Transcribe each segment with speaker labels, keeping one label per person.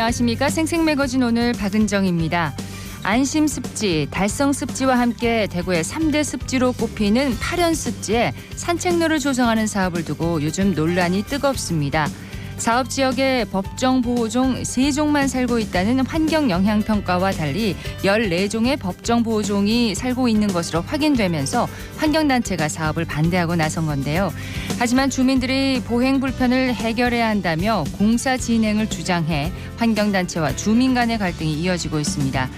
Speaker 1: 안녕하십니까. 생생매거진 오늘 박은정입니다. 안심습지, 달성습지와 함께 대구의 3대 습지로 꼽히는 파련습지에 산책로를 조성하는 사업을 두고 요즘 논란이 뜨겁습니다. 사업 지역에 법정보호종 3종만 살고 있다는 환경영향평가와 달리 14종의 법정보호종이 살고 있는 것으로 확인되면서 환경단체가 사업을 반대하고 나선 건데요. 하지만 주민들이 보행 불편을 해결해야 한다며 공사 진행을 주장해 환경단체와 주민 간의 갈등이 이어지고 있습니다.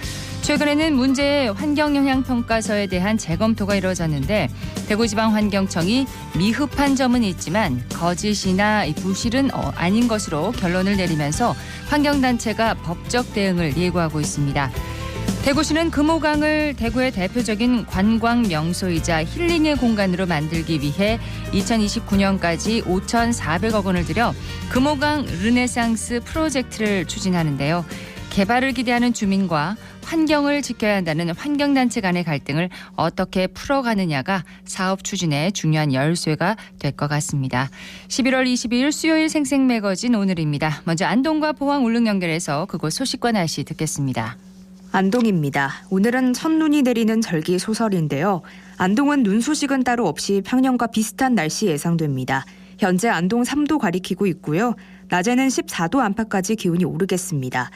Speaker 1: 최근에는 문제의 환경영향평가서에 대한 재검토가 이루어졌는데 대구지방환경청이 미흡한 점은 있지만 거짓이나 부실은 아닌 것으로 결론을 내리면서 환경단체가 법적 대응을 예고하고 있습니다. 대구시는 금호강을 대구의 대표적인 관광 명소이자 힐링의 공간으로 만들기 위해 2029년까지 5,400억 원을 들여 금호강 르네상스 프로젝트를 추진하는데요. 개발을 기대하는 주민과 환경을 지켜야 한다는 환경단체 간의 갈등을 어떻게 풀어가느냐가 사업 추진의 중요한 열쇠가 될 것 같습니다. 11월 22일 수요일 생생매거진 오늘입니다. 먼저 안동과 포항 울릉 연결해서 그곳 소식과 날씨 듣겠습니다.
Speaker 2: 안동입니다. 오늘은 첫눈이 내리는 절기 소설인데요. 안동은 눈 소식은 따로 없이 평년과 비슷한 날씨 예상됩니다. 현재 안동 3도 가리키고 있고요. 낮에는 14도 안팎까지 기온이 오르겠습니다.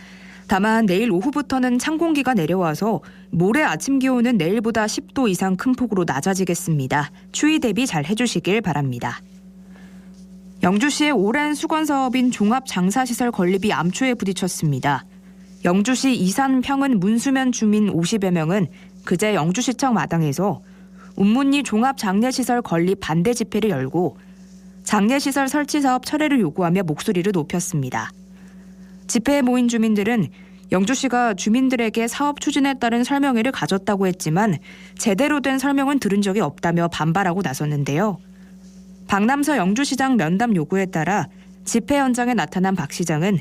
Speaker 2: 다만 내일 오후부터는 찬 공기가 내려와서 모레 아침 기온은 내일보다 10도 이상 큰 폭으로 낮아지겠습니다. 추위 대비 잘 해주시길 바랍니다. 영주시의 오랜 수건 사업인 종합장사시설 건립이 암초에 부딪혔습니다. 영주시 이산평은 문수면 주민 50여 명은 그제 영주시청 마당에서 운문리 종합장례시설 건립 반대 집회를 열고 장례시설 설치 사업 철회를 요구하며 목소리를 높였습니다. 집회에 모인 주민들은 영주시가 주민들에게 사업 추진에 따른 설명회를 가졌다고 했지만 제대로 된 설명은 들은 적이 없다며 반발하고 나섰는데요. 박남서 영주시장 면담 요구에 따라 집회 현장에 나타난 박 시장은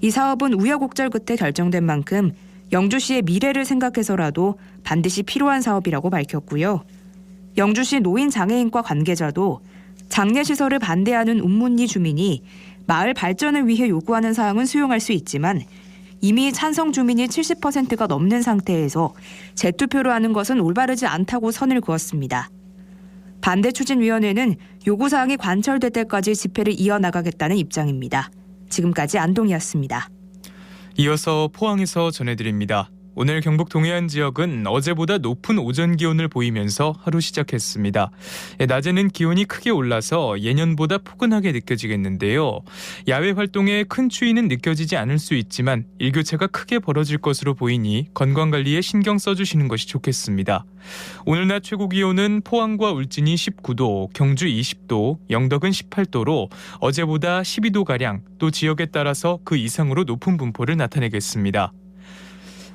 Speaker 2: 이 사업은 우여곡절 끝에 결정된 만큼 영주시의 미래를 생각해서라도 반드시 필요한 사업이라고 밝혔고요. 영주시 노인장애인과 관계자도 장례시설을 반대하는 운문리 주민이 마을 발전을 위해 요구하는 사항은 수용할 수 있지만 이미 찬성 주민이 70%가 넘는 상태에서 재투표로 하는 것은 올바르지 않다고 선을 그었습니다. 반대추진위원회는 요구사항이 관철될 때까지 집회를 이어나가겠다는 입장입니다. 지금까지 안동이었습니다.
Speaker 3: 이어서 포항에서 전해드립니다. 오늘 경북 동해안 지역은 어제보다 높은 오전 기온을 보이면서 하루 시작했습니다. 낮에는 기온이 크게 올라서 예년보다 포근하게 느껴지겠는데요. 야외 활동에 큰 추위는 느껴지지 않을 수 있지만 일교차가 크게 벌어질 것으로 보이니 건강관리에 신경 써주시는 것이 좋겠습니다. 오늘 낮 최고 기온은 포항과 울진이 19도, 경주 20도, 영덕은 18도로 어제보다 12도가량 또 지역에 따라서 그 이상으로 높은 분포를 나타내겠습니다.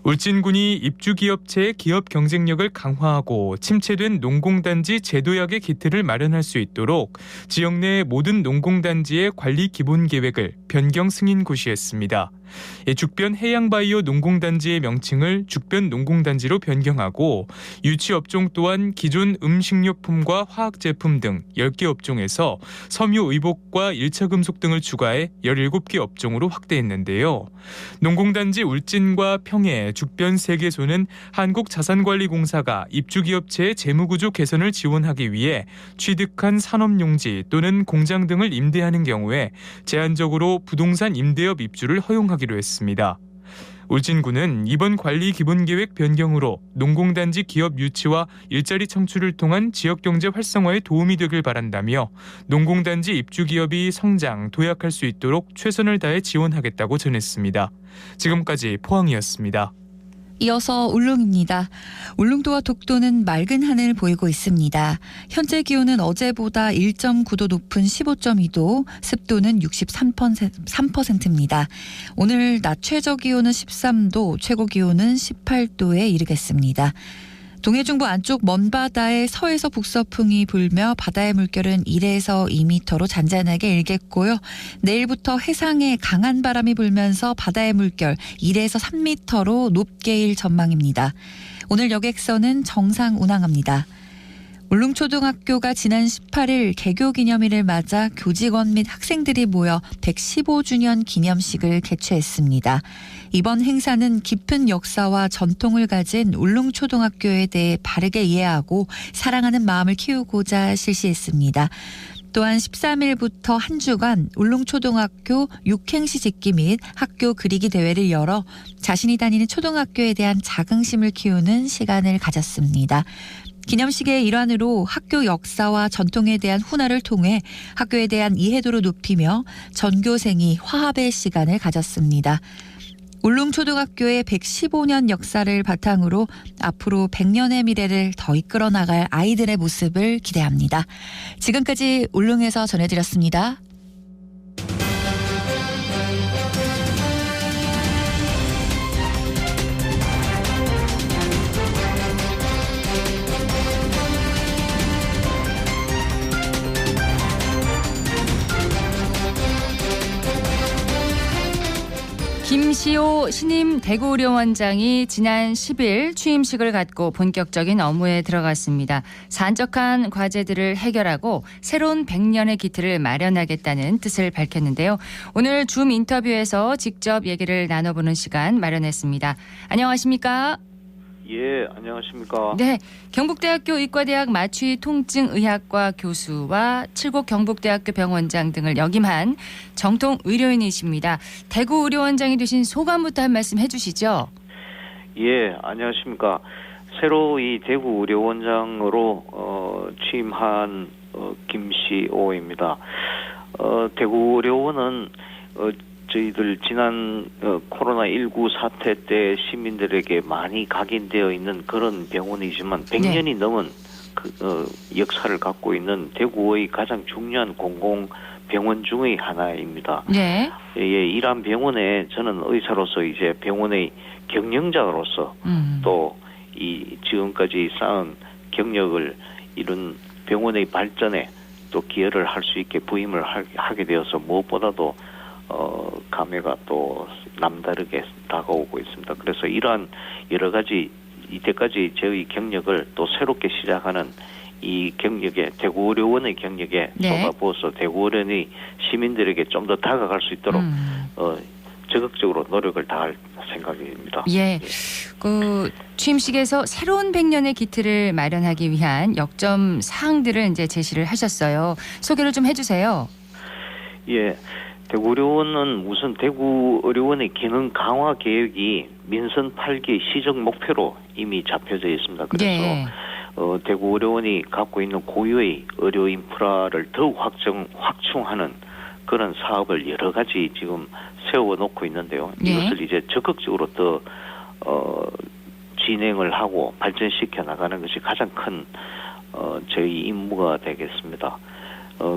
Speaker 3: 울진군이 입주기업체의 기업 경쟁력을 강화하고 침체된 농공단지 제도약의 기틀을 마련할 수 있도록 지역 내 모든 농공단지의 관리 기본계획을 변경 승인 고시했습니다. 죽변 해양바이오 농공단지의 명칭을 죽변 농공단지로 변경하고 유치업종 또한 기존 음식료품과 화학제품 등 10개 업종에서 섬유 의복과 1차 금속 등을 추가해 17개 업종으로 확대했는데요. 농공단지 울진과 평해, 죽변 3개소는 한국자산관리공사가 입주기업체의 재무구조 개선을 지원하기 위해 취득한 산업용지 또는 공장 등을 임대하는 경우에 제한적으로 부동산 임대업 입주를 허용하기로 했습니다. 울진군은 이번 관리 기본계획 변경으로 농공단지 기업 유치와 일자리 창출을 통한 지역경제 활성화에 도움이 되길 바란다며 농공단지 입주기업이 성장, 도약할 수 있도록 최선을 다해 지원하겠다고 전했습니다. 지금까지 포항이었습니다.
Speaker 4: 이어서 울릉입니다. 울릉도와 독도는 맑은 하늘 보이고 있습니다. 현재 기온은 어제보다 1.9도 높은 15.2도, 습도는 63%입니다. 오늘 낮 최저 기온은 13도, 최고 기온은 18도에 이르겠습니다. 동해중부 안쪽 먼바다에 서에서 북서풍이 불며 바다의 물결은 1에서 2m로 잔잔하게 일겠고요. 내일부터 해상에 강한 바람이 불면서 바다의 물결 1에서 3m로 높게 일 전망입니다. 오늘 여객선은 정상 운항합니다. 울릉초등학교가 지난 18일 개교 기념일을 맞아 교직원 및 학생들이 모여 115주년 기념식을 개최했습니다. 이번 행사는 깊은 역사와 전통을 가진 울릉초등학교에 대해 바르게 이해하고 사랑하는 마음을 키우고자 실시했습니다. 또한 13일부터 한 주간 울릉초등학교 육행시 짓기 및 학교 그리기 대회를 열어 자신이 다니는 초등학교에 대한 자긍심을 키우는 시간을 가졌습니다. 기념식의 일환으로 학교 역사와 전통에 대한 훈화를 통해 학교에 대한 이해도를 높이며 전교생이 화합의 시간을 가졌습니다. 울릉초등학교의 115년 역사를 바탕으로 앞으로 100년의 미래를 더 이끌어 나갈 아이들의 모습을 기대합니다. 지금까지 울릉에서 전해드렸습니다.
Speaker 1: 김시호 신임 대구의료원장이 지난 10일 취임식을 갖고 본격적인 업무에 들어갔습니다. 산적한 과제들을 해결하고 새로운 100년의 기틀을 마련하겠다는 뜻을 밝혔는데요. 오늘 줌 인터뷰에서 직접 얘기를 나눠보는 시간 마련했습니다. 안녕하십니까?
Speaker 5: 예, 안녕하십니까.
Speaker 1: 네, 경북대학교 의과대학 마취통증의학과 교수와 칠곡 경북대학교 병원장 등을 역임한 정통 의료인이십니다. 대구 의료원장이 되신 소감부터 한 말씀 해주시죠.
Speaker 5: 예, 안녕하십니까. 새로 이 대구 의료원장으로 취임한 김시호입니다. 대구 의료원은 저희들 지난 코로나19 사태 때 시민들에게 많이 각인되어 있는 그런 병원이지만 100년이 넘은 역사를 갖고 있는 대구의 가장 중요한 공공병원 중의 하나입니다.
Speaker 1: 네.
Speaker 5: 예, 이러한 병원에 저는 의사로서 이제 병원의 경영자로서 또 이 지금까지 쌓은 경력을 이룬 병원의 발전에 또 기여를 할 수 있게 부임을 하게 되어서 무엇보다도 감회가 또 남다르게 다가오고 있습니다. 그래서 이러한 여러 가지 이때까지 저희 경력을 또 새롭게 시작하는 이 경력에 대구의료원의 경력에 쏟아부어서 대구의료원이 시민들에게 좀 더 다가갈 수 있도록 적극적으로 노력을 다할 생각입니다.
Speaker 1: 예, 그 취임식에서 새로운 100년의 기틀을 마련하기 위한 역점 사항들을 이제 제시를 하셨어요. 소개를 좀 해주세요.
Speaker 5: 예. 대구의료원은 우선 대구의료원의 기능 강화 계획이 민선 8기 시정 목표로 이미 잡혀져 있습니다. 그래서 대구의료원이 갖고 있는 고유의 의료 인프라를 더욱 확충하는 그런 사업을 여러 가지 지금 세워놓고 있는데요. 이것을 이제 적극적으로 더 진행을 하고 발전시켜 나가는 것이 가장 큰 저희 임무가 되겠습니다.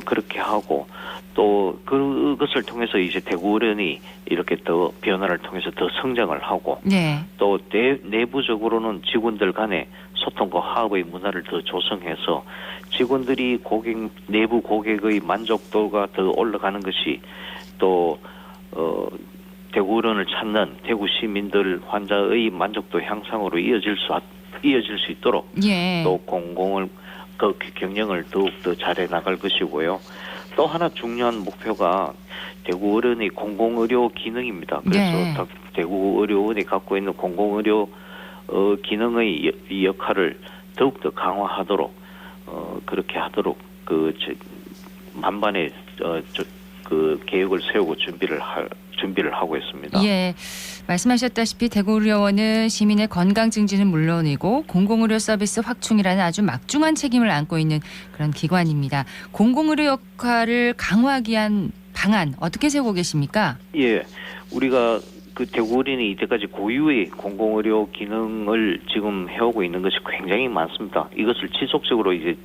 Speaker 5: 그렇게 하고 또 그것을 통해서 이제 대구의료원이 이렇게 더 변화를 통해서 더 성장을 하고 또 내부적으로는 직원들 간의 소통과 화합의 문화를 더 조성해서 직원들이 내부 고객의 만족도가 더 올라가는 것이 또 대구의료원을 찾는 대구 시민들 환자의 만족도 향상으로 이어질 수 있도록 또 그 경영을 더욱더 잘해 나갈 것이고요. 또 하나 중요한 목표가 대구의료원의 공공의료 기능입니다. 그래서 대구의료원이 갖고 있는 공공의료 기능의 역할을 더욱더 강화하도록 그렇게 하도록 만반의 그 계획을 세우고 준비를 하고 있습니다.
Speaker 1: 예, 말씀하셨다시피 대구의료원은 시민의 건강 증진은 물론이고 공공의료 서비스 확충이라는 아주 막중한 책임을 안고 있는 그런 기관입니다. 공공의료 역할을 강화하기 위한 방안 어떻게 세우고 계십니까?
Speaker 5: 예, 우리가 그 대구의료원이 이때까지 고유의 공공의료 기능을 지금 해오고 있는 것이 굉장히 많습니다. 이것을 지속적으로 이제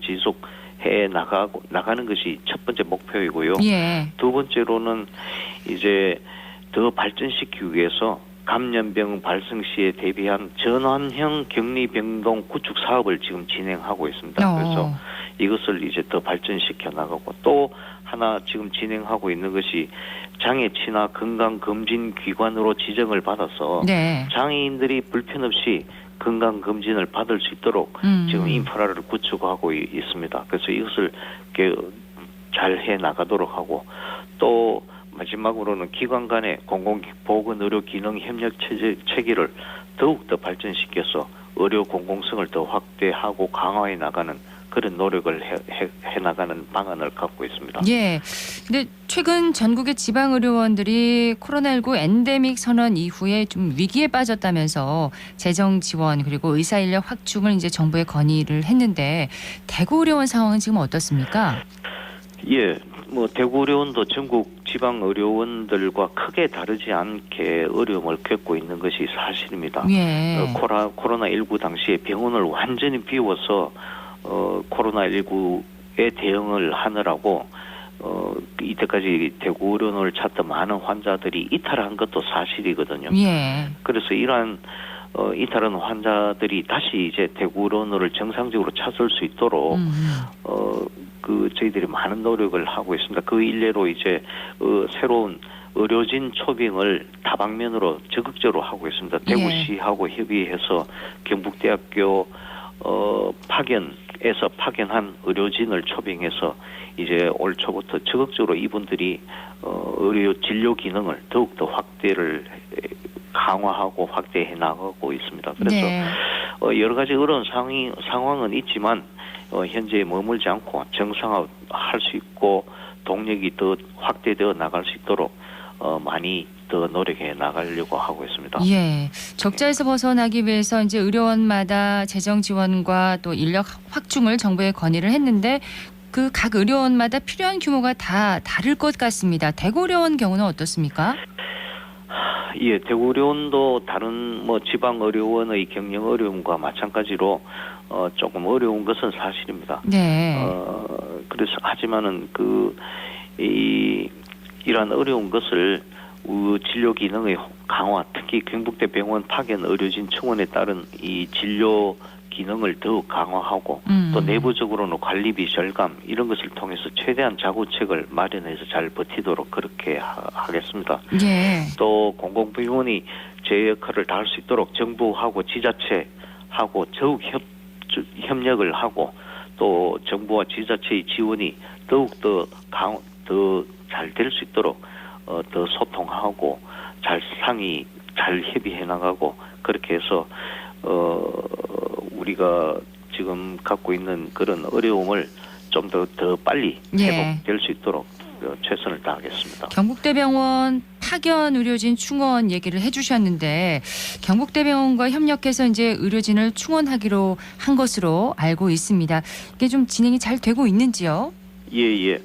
Speaker 5: 해 나가는 것이 첫 번째 목표이고요. 두 번째로는 이제 더 발전시키기 위해서 감염병 발생 시에 대비한 전환형 격리병동 구축 사업을 지금 진행하고 있습니다. 그래서 이것을 이제 더 발전시켜 나가고 또 하나 지금 진행하고 있는 것이 장애 친화 건강 검진 기관으로 지정을 받아서
Speaker 1: 네.
Speaker 5: 장애인들이 불편 없이 건강 검진을 받을 수 있도록 지금 인프라를 구축하고 있습니다. 그래서 이것을 잘 해 나가도록 하고 또 마지막으로는 기관 간의 공공보건의료 기능 협력 체계를 더욱더 발전시켜서 의료 공공성을 더 확대하고 강화해 나가는 그런 노력을 해 나가는 방안을 갖고 있습니다.
Speaker 1: 예. 근데 최근 전국의 지방의료원들이 코로나19 엔데믹 선언 이후에 좀 위기에 빠졌다면서 재정 지원 그리고 의사 인력 확충을 이제 정부에 건의를 했는데 대구 의료원 상황은 지금 어떻습니까?
Speaker 5: 예. 뭐 대구 의료원도 전국 지방 의료원들과 크게 다르지 않게 어려움을 겪고 있는 것이 사실입니다.
Speaker 1: 예.
Speaker 5: 코로나19 당시에 병원을 완전히 비워서 코로나19에 대응을 하느라고 이때까지 대구 의료원을 찾던 많은 환자들이 이탈한 것도 사실이거든요.
Speaker 1: 예.
Speaker 5: 그래서 이러한 이탈한 환자들이 다시 이제 대구 의료원을 정상적으로 찾을 수 있도록 저희들이 많은 노력을 하고 있습니다. 그 일례로 이제 새로운 의료진 초빙을 다방면으로 적극적으로 하고 있습니다. 대구시하고 협의해서 경북대학교 파견한 의료진을 초빙해서 이제 올 초부터 적극적으로 이분들이 의료 진료 기능을 더욱더 강화하고 확대해 나가고 있습니다. 그래서
Speaker 1: 네.
Speaker 5: 여러 가지 어려운 상황은 있지만 현재 머물지 않고 정상화할 수 있고 동력이 더 확대되어 나갈 수 있도록 많이 더 노력해 나가려고 하고 있습니다.
Speaker 1: 예. 적자에서 벗어나기 위해서 이제 의료원마다 재정 지원과 또 인력 확충을 정부에 건의를 했는데 그 각 의료원마다 필요한 규모가 다 다를 것 같습니다. 대구 의료원 경우는 어떻습니까?
Speaker 5: 예, 대구 의료원도 다른 지방 의료원의 경영 어려움과 마찬가지로 조금 어려운 것은 사실입니다.
Speaker 1: 네.
Speaker 5: 그래서 하지만은 이러한 어려운 것을 진료 기능의 강화, 특히 경북대 병원 파견 의료진 충원에 따른 이 진료 기능을 더욱 강화하고 또 내부적으로는 관리비 절감 이런 것을 통해서 최대한 자구책을 마련해서 잘 버티도록 그렇게 하겠습니다.
Speaker 1: 예.
Speaker 5: 또 공공병원이 제 역할을 다할 수 있도록 정부하고 지자체하고 더욱 협력을 하고 또 정부와 지자체의 지원이 더욱 더 잘 될 수 있도록 더 소통하고 잘 협의해 나가고 그렇게 해서 우리가 지금 갖고 있는 그런 어려움을 좀 더 빨리 회복될 수 있도록 최선을 다하겠습니다.
Speaker 1: 경북대병원 파견 의료진 충원 얘기를 해주셨는데 경북대병원과 협력해서 이제 의료진을 충원하기로 한 것으로 알고 있습니다. 이게 좀 진행이 잘 되고 있는지요?
Speaker 5: 예.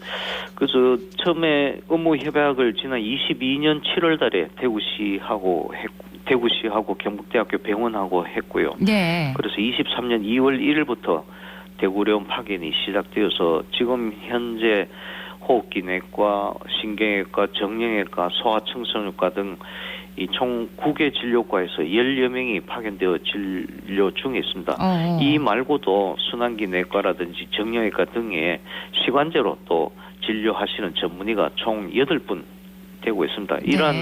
Speaker 5: 그래서 처음에 업무 협약을 지난 22년 7월 달에 대구시하고 경북대학교 병원하고 했고요.
Speaker 1: 네.
Speaker 5: 그래서 23년 2월 1일부터 대구 의료원 파견이 시작되어서 지금 현재 호흡기내과, 신경외과, 정형외과, 소아청소년과 등 이 총 9개 진료과에서 10여 명이 파견되어 진료 중에 있습니다. 이 말고도 순환기 내과라든지 정형외과 등의 시관제로 또 진료하시는 전문의가 총 8분 되고 있습니다. 이러한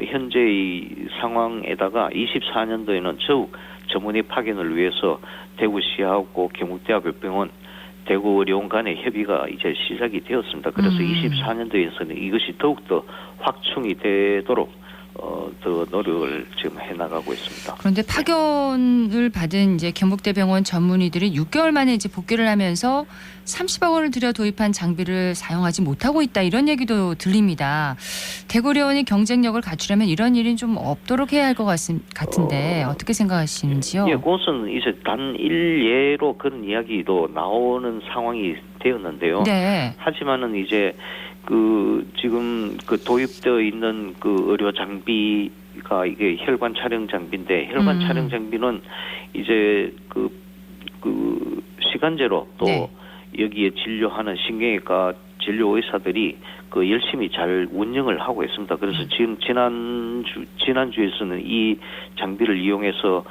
Speaker 5: 현재의 상황에다가 24년도에는 더욱 전문의 파견을 위해서 대구시하고 경북대학교 병원 대구의료원 간의 협의가 이제 시작이 되었습니다. 그래서 24년도에서는 이것이 더욱더 확충이 되도록 더 노력을 지금 해나가고 있습니다.
Speaker 1: 그런데 파견을 받은 이제 경북대병원 전문의들이 6개월 만에 이제 복귀를 하면서 30억 원을 들여 도입한 장비를 사용하지 못하고 있다 이런 얘기도 들립니다. 대구의료원이 경쟁력을 갖추려면 이런 일은 좀 없도록 해야 할 것 같은데 어떻게 생각하시는지요?
Speaker 5: 예, 그것은 이제 단 일예로 그런 이야기도 나오는 상황이 되었는데요.
Speaker 1: 네.
Speaker 5: 하지만은 이제 지금 도입되어 있는 의료 장비가 이게 혈관 촬영 장비인데 혈관 촬영 장비는 이제 시간제로 또 여기에 진료하는 신경외과 진료 의사들이 그 열심히 잘 운영을 하고 있습니다. 그래서 지금 지난주에서는 이 장비를 이용해서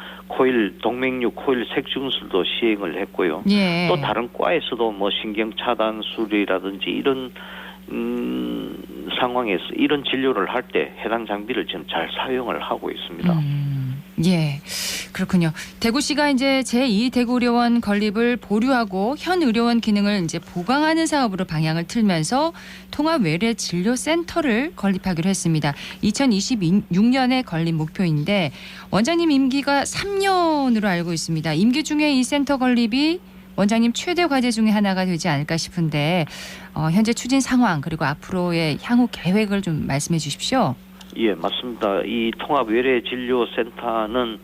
Speaker 5: 동맥류 코일 색중술도 시행을 했고요.
Speaker 1: 예.
Speaker 5: 또 다른 과에서도 뭐 신경 차단술이라든지 이런 상황에서 이런 진료를 할 때 해당 장비를 지금 잘 사용을 하고 있습니다.
Speaker 1: 예, 그렇군요. 대구시가 이제 제2 대구의료원 건립을 보류하고 현 의료원 기능을 이제 보강하는 사업으로 방향을 틀면서 통합외래진료센터를 건립하기로 했습니다. 2026년에 건립 목표인데 원장님 임기가 3년으로 알고 있습니다. 임기 중에 이 센터 건립이 원장님 최대 과제 중에 하나가 되지 않을까 싶은데 현재 추진 상황 그리고 앞으로의 향후 계획을 좀 말씀해 주십시오.
Speaker 5: 예, 맞습니다. 이 통합외래진료센터는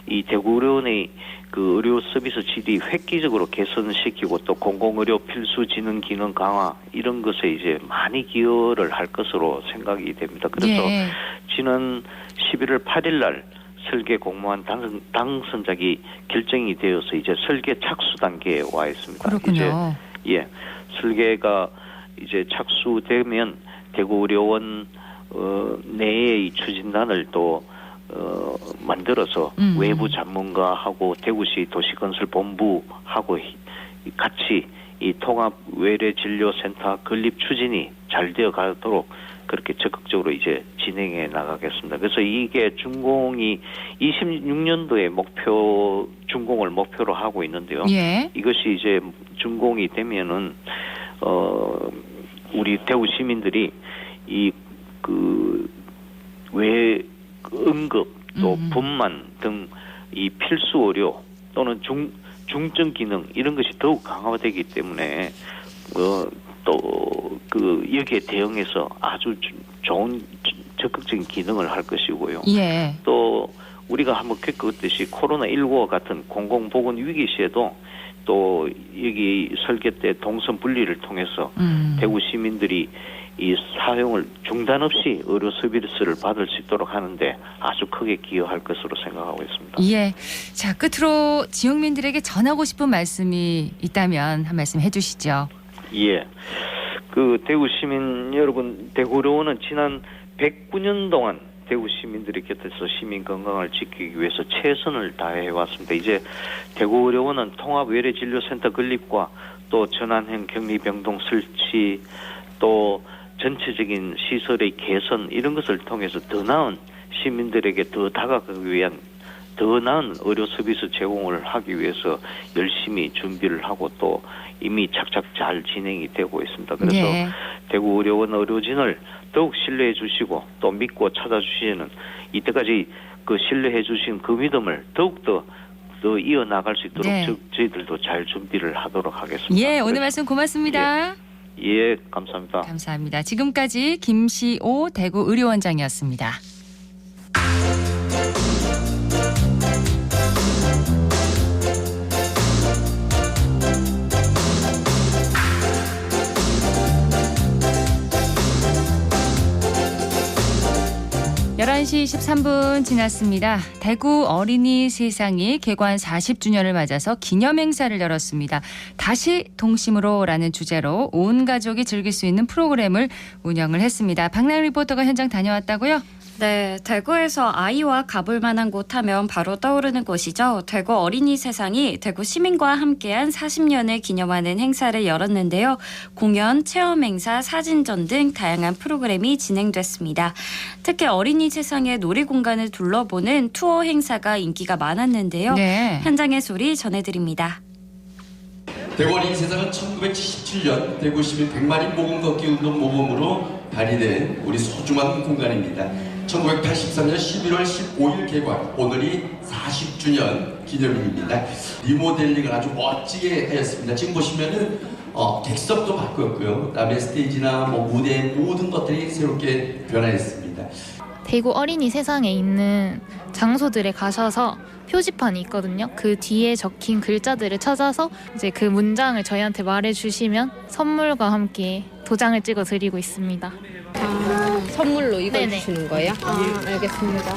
Speaker 5: 이 대구의료원의 그 의료 서비스 질이 획기적으로 개선시키고 또 공공의료 필수 지능 기능 강화 이런 것에 이제 많이 기여를 할 것으로 생각이 됩니다. 그래서
Speaker 1: 예.
Speaker 5: 지난 11월 8일 날 설계 공무원 당선작이 결정이 되어서 이제 설계 착수 단계에 와 있습니다.
Speaker 1: 그렇군요.
Speaker 5: 이제 설계가 이제 착수되면 대구의료원 내의 추진단을 또 만들어서 외부 전문가하고 대구시 도시건설본부하고 같이 이 통합외래진료센터 건립 추진이 잘 되어 가도록 그렇게 적극적으로 이제 진행해 나가겠습니다. 그래서 이게 준공이 26년도에 준공을 목표로 하고 있는데요.
Speaker 1: 예.
Speaker 5: 이것이 이제 준공이 되면은 우리 대구 시민들이 이 응급 또 분만 등 이 필수 의료 또는 중증 기능 이런 것이 더욱 강화되기 때문에 또 여기에 대응해서 아주 좋은 적극적인 기능을 할 것이고요.
Speaker 1: 예.
Speaker 5: 또 우리가 한번 겪었듯이 코로나19와 같은 공공보건 위기 시에도 또 여기 설계 때 동선 분리를 통해서 대구 시민들이 이 사용을 중단 없이 의료 서비스를 받을 수 있도록 하는데 아주 크게 기여할 것으로 생각하고 있습니다.
Speaker 1: 예. 자, 끝으로 지역민들에게 전하고 싶은 말씀이 있다면 한 말씀 해주시죠.
Speaker 5: 예. 그 대구 시민 여러분, 대구의료원은 지난 109년 동안 대구 시민들의 곁에서 시민 건강을 지키기 위해서 최선을 다해 왔습니다. 이제 대구의료원은 통합외래진료센터 건립과 또 전환형 격리병동 설치 또 전체적인 시설의 개선 이런 것을 통해서 더 나은 시민들에게 더 다가가기 위한 더 나은 의료 서비스 제공을 하기 위해서 열심히 준비를 하고 또 이미 착착 잘 진행이 되고 있습니다. 그래서
Speaker 1: 네.
Speaker 5: 대구의료원 의료진을 더욱 신뢰해 주시고 또 믿고 찾아주시는 이때까지 그 신뢰해 주신 그 믿음을 더욱더 이어나갈 수 있도록
Speaker 1: 네.
Speaker 5: 저희들도 잘 준비를 하도록 하겠습니다.
Speaker 1: 예, 오늘 말씀 고맙습니다.
Speaker 5: 예, 감사합니다.
Speaker 1: 감사합니다. 지금까지 김시오 대구의료원장이었습니다. (11시 13분) 지났습니다. 대구 어린이 세상이 개관 40주년을 맞아서 기념행사를 열었습니다. 다시 동심으로라는 주제로 온 가족이 즐길 수 있는 프로그램을 운영을 했습니다. 박나영 리포터가 현장 다녀왔다고요?
Speaker 6: 네, 대구에서 아이와 가볼 만한 곳 하면 바로 떠오르는 곳이죠. 대구 어린이 세상이 대구 시민과 함께한 40년을 기념하는 행사를 열었는데요. 공연, 체험 행사, 사진전 등 다양한 프로그램이 진행됐습니다. 특히 어린이 세상의 놀이공간을 둘러보는 투어 행사가 인기가 많았는데요.
Speaker 1: 네.
Speaker 6: 현장의 소리 전해드립니다.
Speaker 7: 대구 어린이 세상은 1977년 대구 시민 100만인 모금 걷기 운동 모범으로 발의된 우리 소중한 공간입니다. 1983년 11월 15일 개관, 오늘이 40주년 기념일입니다. 리모델링을 아주 멋지게 하였습니다. 지금 보시면은 객석도 바꾸었고요. 그다음에 스테이지나 무대 모든 것들이 새롭게 변화했습니다.
Speaker 8: 대구 어린이 세상에 있는 장소들에 가셔서 표지판이 있거든요. 그 뒤에 적힌 글자들을 찾아서 이제 그 문장을 저희한테 말해주시면 선물과 함께 도장을 찍어 드리고 있습니다.
Speaker 9: 선물로 이걸
Speaker 8: 네네.
Speaker 9: 주시는 거예요? 알겠습니다.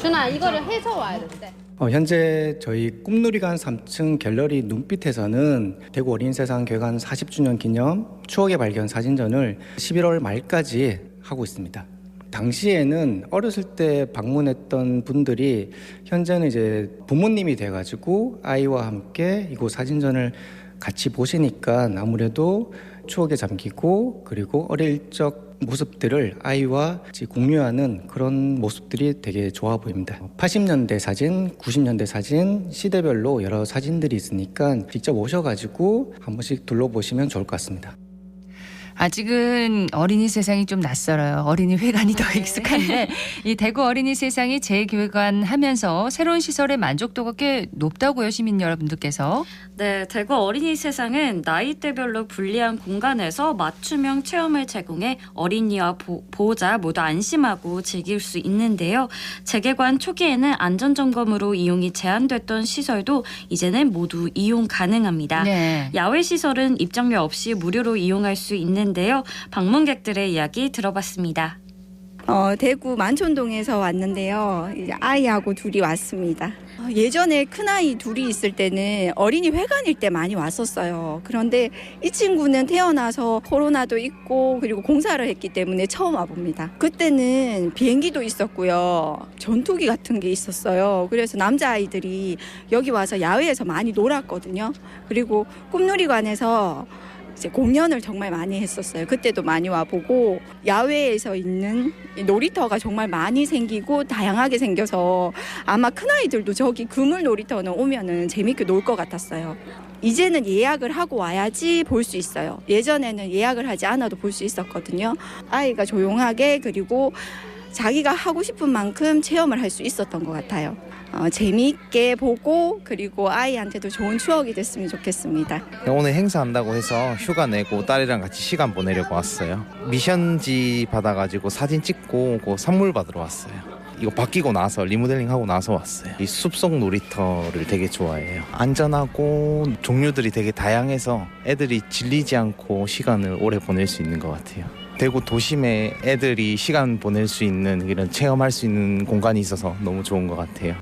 Speaker 9: 준아 이거를 해서 와야 된대.
Speaker 10: 현재 저희 꿈누리관 3층 갤러리 눈빛에서는 대구 어린이세상 개관 40주년 기념 추억의 발견 사진전을 11월 말까지 하고 있습니다. 당시에는 어렸을 때 방문했던 분들이 현재는 이제 부모님이 돼가지고 아이와 함께 이곳 사진전을 같이 보시니까 아무래도 추억에 잠기고 그리고 어릴 적 모습들을 아이와 공유하는 그런 모습들이 되게 좋아 보입니다. 80년대 사진, 90년대 사진, 시대별로 여러 사진들이 있으니까 직접 오셔가지고 한 번씩 둘러보시면 좋을 것 같습니다.
Speaker 1: 아직은 어린이 세상이 좀 낯설어요. 어린이 회관이 더 익숙한데 이 대구 어린이 세상이 재개관하면서 새로운 시설의 만족도가 꽤 높다고요, 시민 여러분들께서.
Speaker 6: 네, 대구 어린이 세상은 나이대별로 분리한 공간에서 맞춤형 체험을 제공해 어린이와 보호자 모두 안심하고 즐길 수 있는데요. 재개관 초기에는 안전점검으로 이용이 제한됐던 시설도 이제는 모두 이용 가능합니다.
Speaker 1: 네.
Speaker 6: 야외 시설은 입장료 없이 무료로 이용할 수 있는데요. 방문객들의 이야기 들어봤습니다.
Speaker 11: 대구 만촌동에서 왔는데요. 이제 아이하고 둘이 왔습니다. 예전에 큰아이 둘이 있을 때는 어린이 회관일 때 많이 왔었어요. 그런데 이 친구는 태어나서 코로나도 있고 그리고 공사를 했기 때문에 처음 와봅니다. 그때는 비행기도 있었고요. 전투기 같은 게 있었어요. 그래서 남자아이들이 여기 와서 야외에서 많이 놀았거든요. 그리고 꿈누리관에서 이제 공연을 정말 많이 했었어요. 그때도 많이 와보고 야외에서 있는 놀이터가 정말 많이 생기고 다양하게 생겨서 아마 큰아이들도 저기 그물 놀이터는 오면은 재밌게 놀 것 같았어요. 이제는 예약을 하고 와야지 볼 수 있어요. 예전에는 예약을 하지 않아도 볼 수 있었거든요. 아이가 조용하게 그리고 자기가 하고 싶은 만큼 체험을 할 수 있었던 것 같아요. 재미있게 보고 그리고 아이한테도 좋은 추억이 됐으면 좋겠습니다.
Speaker 12: 오늘 행사한다고 해서 휴가 내고 딸이랑 같이 시간 보내려고 왔어요. 미션지 받아가지고 사진 찍고 선물 받으러 왔어요. 이거 바뀌고 나서 리모델링 하고 나서 왔어요. 이 숲속 놀이터를 되게 좋아해요. 안전하고 종류들이 되게 다양해서 애들이 질리지 않고 시간을 오래 보낼 수 있는 것 같아요. 대구 도심에 애들이 시간 보낼 수 있는 이런 체험할 수 있는 공간이 있어서 너무 좋은 것 같아요.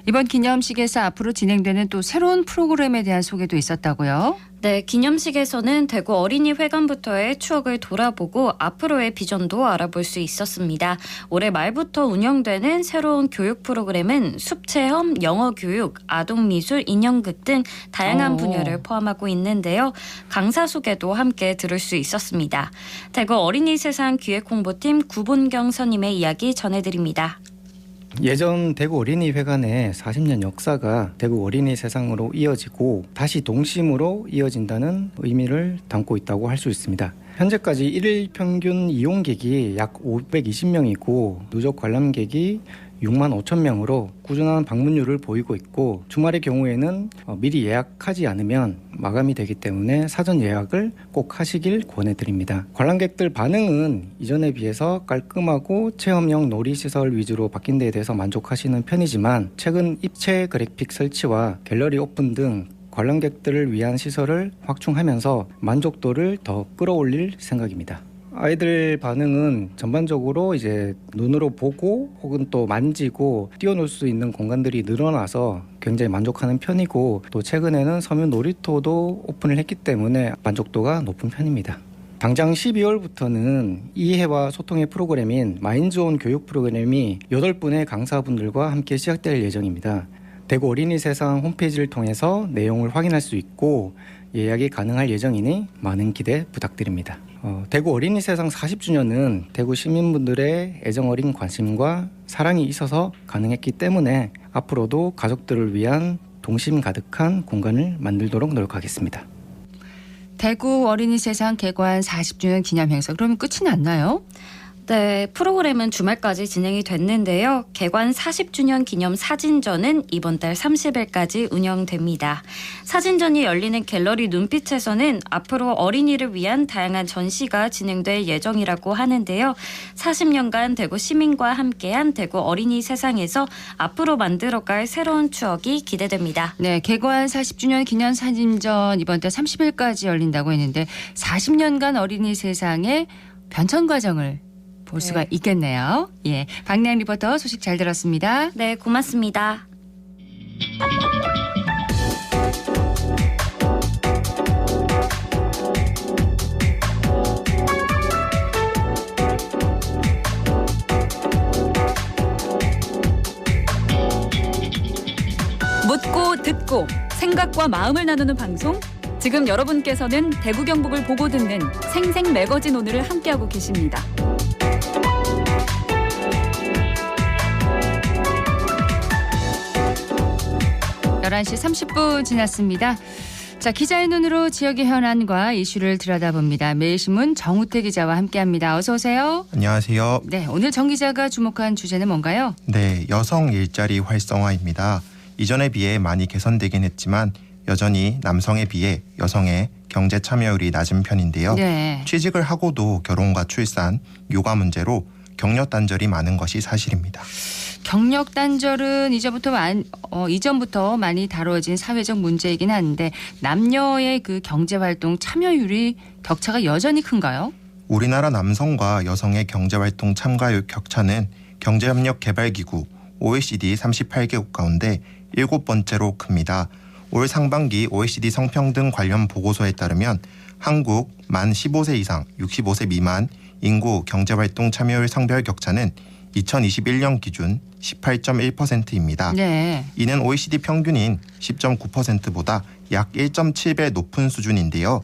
Speaker 1: 이번 기념식에서 앞으로 진행되는 또 새로운 프로그램에 대한 소개도 있었다고요?
Speaker 6: 네, 기념식에서는 대구 어린이 회관부터의 추억을 돌아보고 앞으로의 비전도 알아볼 수 있었습니다. 올해 말부터 운영되는 새로운 교육 프로그램은 숲체험, 영어교육, 아동미술, 인형극 등 다양한 분야를 포함하고 있는데요. 강사 소개도 함께 들을 수 있었습니다. 대구 어린이 세상 기획홍보팀 구본경 선임의 이야기 전해드립니다.
Speaker 10: 예전 대구 어린이회관의 40년 역사가 대구 어린이 세상으로 이어지고 다시 동심으로 이어진다는 의미를 담고 있다고 할 수 있습니다. 현재까지 1일 평균 이용객이 약 520명이고 누적 관람객이 6만 5천 명으로 꾸준한 방문율을 보이고 있고 주말의 경우에는 미리 예약하지 않으면 마감이 되기 때문에 사전 예약을 꼭 하시길 권해드립니다. 관람객들 반응은 이전에 비해서 깔끔하고 체험형 놀이시설 위주로 바뀐 데에 대해서 만족하시는 편이지만 최근 입체 그래픽 설치와 갤러리 오픈 등 관람객들을 위한 시설을 확충하면서 만족도를 더 끌어올릴 생각입니다. 아이들 반응은 전반적으로 이제 눈으로 보고 혹은 또 만지고 뛰어놀 수 있는 공간들이 늘어나서 굉장히 만족하는 편이고 또 최근에는 섬유 놀이터도 오픈을 했기 때문에 만족도가 높은 편입니다. 당장 12월부터는 이해와 소통의 프로그램인 마인드온 교육 프로그램이 8분의 강사분들과 함께 시작될 예정입니다. 대구 어린이 세상 홈페이지를 통해서 내용을 확인할 수 있고 예약이 가능할 예정이니 많은 기대 부탁드립니다. 대구 어린이 세상 40주년은 대구 시민분들의 애정어린 관심과 사랑이 있어서 가능했기 때문에 앞으로도 가족들을 위한 동심 가득한 공간을 만들도록 노력하겠습니다.
Speaker 1: 대구 어린이 세상 개관 40주년 기념 행사 그러면 끝이 났나요?
Speaker 6: 네, 프로그램은 주말까지 진행이 됐는데요. 개관 40주년 기념 사진전은 이번 달 30일까지 운영됩니다. 사진전이 열리는 갤러리 눈빛에서는 앞으로 어린이를 위한 다양한 전시가 진행될 예정이라고 하는데요. 40년간 대구 시민과 함께한 대구 어린이 세상에서 앞으로 만들어갈 새로운 추억이 기대됩니다.
Speaker 1: 네, 개관 40주년 기념 사진전 이번 달 30일까지 열린다고 했는데 40년간 어린이 세상의 변천 과정을 볼 수가 있겠네요. 예, 박래영 리포터 소식 잘 들었습니다.
Speaker 6: 네, 고맙습니다.
Speaker 13: 묻고 듣고 생각과 마음을 나누는 방송. 지금 여러분께서는 대구 경북을 보고 듣는 생생 매거진 오늘을 함께하고 계십니다.
Speaker 1: (11시 30분) 지났습니다. 자, 기자의 눈으로 지역의 현안과 이슈를 들여다봅니다. 매일신문 정우태 기자와 함께합니다. 어서 오세요.
Speaker 14: 안녕하세요.
Speaker 1: 네, 오늘 정 기자가 주목한 주제는 뭔가요?
Speaker 14: 네, 여성 일자리 활성화입니다. 이전에 비해 많이 개선되긴 했지만 여전히 남성에 비해 여성의 경제 참여율이 낮은 편인데요.
Speaker 1: 네.
Speaker 14: 취직을 하고도 결혼과 출산, 육아 문제로 격려 단절이 많은 것이 사실입니다.
Speaker 1: 경력 단절은 이전부터 많이 다뤄진 사회적 문제이긴 한데 남녀의 그 경제활동 참여율이 격차가 여전히 큰가요?
Speaker 14: 우리나라 남성과 여성의 경제활동 참가율 격차는 경제협력개발기구 OECD 38개국 가운데 7번째로 큽니다. 올 상반기 OECD 성평등 관련 보고서에 따르면 한국 만 15세 이상 65세 미만 인구 경제활동 참여율 성별 격차는 2021년 기준 18.1%입니다.
Speaker 1: 네.
Speaker 14: 이는 OECD 평균인 10.9%보다 약 1.7배 높은 수준인데요.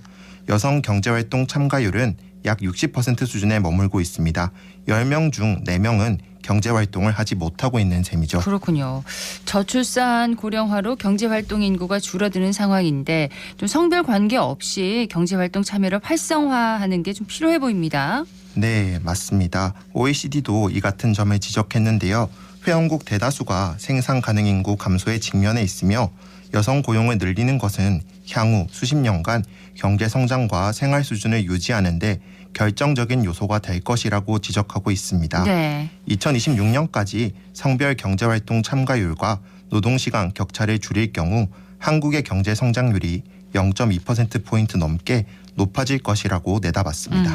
Speaker 14: 여성 경제활동 참가율은 약 60% 수준에 머물고 있습니다. 10명 중 4명은 경제활동을 하지 못하고 있는 셈이죠.
Speaker 1: 그렇군요. 저출산 고령화로 경제활동 인구가 줄어드는 상황인데 좀 성별 관계 없이 경제활동 참여를 활성화하는 게 좀 필요해 보입니다.
Speaker 14: 네, 맞습니다. OECD도 이 같은 점을 지적했는데요. 회원국 대다수가 생산 가능 인구 감소에 직면해 있으며 여성 고용을 늘리는 것은 향후 수십 년간 경제 성장과 생활 수준을 유지하는 데 결정적인 요소가 될 것이라고 지적하고 있습니다.
Speaker 1: 네.
Speaker 14: 2026년까지 성별 경제활동 참가율과 노동시간 격차를 줄일 경우 한국의 경제 성장률이 0.2%포인트 넘게 높아질 것이라고 내다봤습니다.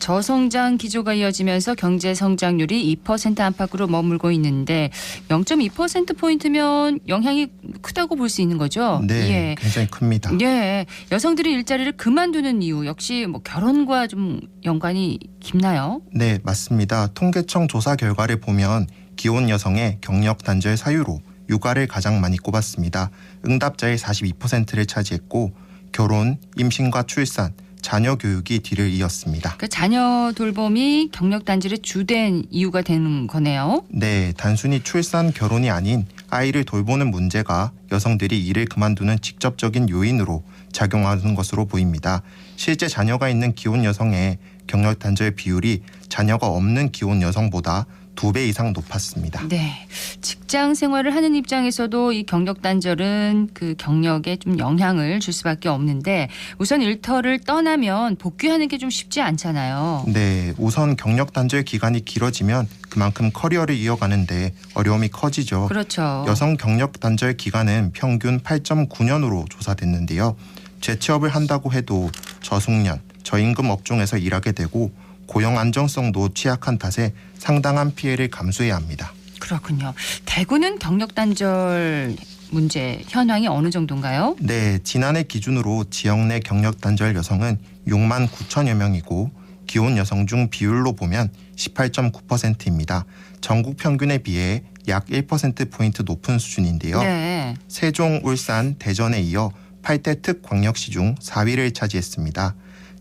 Speaker 1: 저성장 기조가 이어지면서 경제 성장률이 2% 안팎으로 머물고 있는데 0.2%포인트면 영향이 크다고 볼 수 있는 거죠?
Speaker 14: 네,
Speaker 1: 예.
Speaker 14: 굉장히 큽니다.
Speaker 1: 예, 여성들이 일자리를 그만두는 이유 역시 결혼과 좀 연관이 깊나요?
Speaker 14: 네, 맞습니다. 통계청 조사 결과를 보면 기혼 여성의 경력 단절 사유로 육아를 가장 많이 꼽았습니다. 응답자의 42%를 차지했고 결혼, 임신과 출산, 자녀 교육이 뒤를 이었습니다.
Speaker 1: 그 자녀 돌봄이 경력 단절의 주된 이유가 되는 거네요.
Speaker 14: 네, 단순히 출산, 결혼이 아닌 아이를 돌보는 문제가 여성들이 일을 그만두는 직접적인 요인으로 작용하는 것으로 보입니다. 실제 자녀가 있는 기혼 여성의 경력 단절 비율이 자녀가 없는 기혼 여성보다 2배 이상 높았습니다.
Speaker 1: 네, 직장 생활을 하는 입장에서도 이 경력 단절은 그 경력에 좀 영향을 줄 수밖에 없는데 우선 일터를 떠나면 복귀하는 게 좀 쉽지 않잖아요.
Speaker 14: 네, 우선 경력 단절 기간이 길어지면 그만큼 커리어를 이어가는데 어려움이 커지죠.
Speaker 1: 그렇죠.
Speaker 14: 여성 경력 단절 기간은 평균 8.9년으로 조사됐는데요. 재취업을 한다고 해도 저숙련, 저임금 업종에서 일하게 되고 고용 안정성도 취약한 탓에 상당한 피해를 감수해야 합니다.
Speaker 1: 그렇군요. 대구는 경력 단절 문제 현황이 어느 정도인가요?
Speaker 14: 네, 지난해 기준으로 지역 내 경력 단절 여성은 6만 9천여 명이고 기혼 여성 중 비율로 보면 18.9%입니다. 전국 평균에 비해 약 1%포인트 높은 수준인데요.
Speaker 1: 네.
Speaker 14: 세종, 울산, 대전에 이어 8대 특광역시 중 4위를 차지했습니다.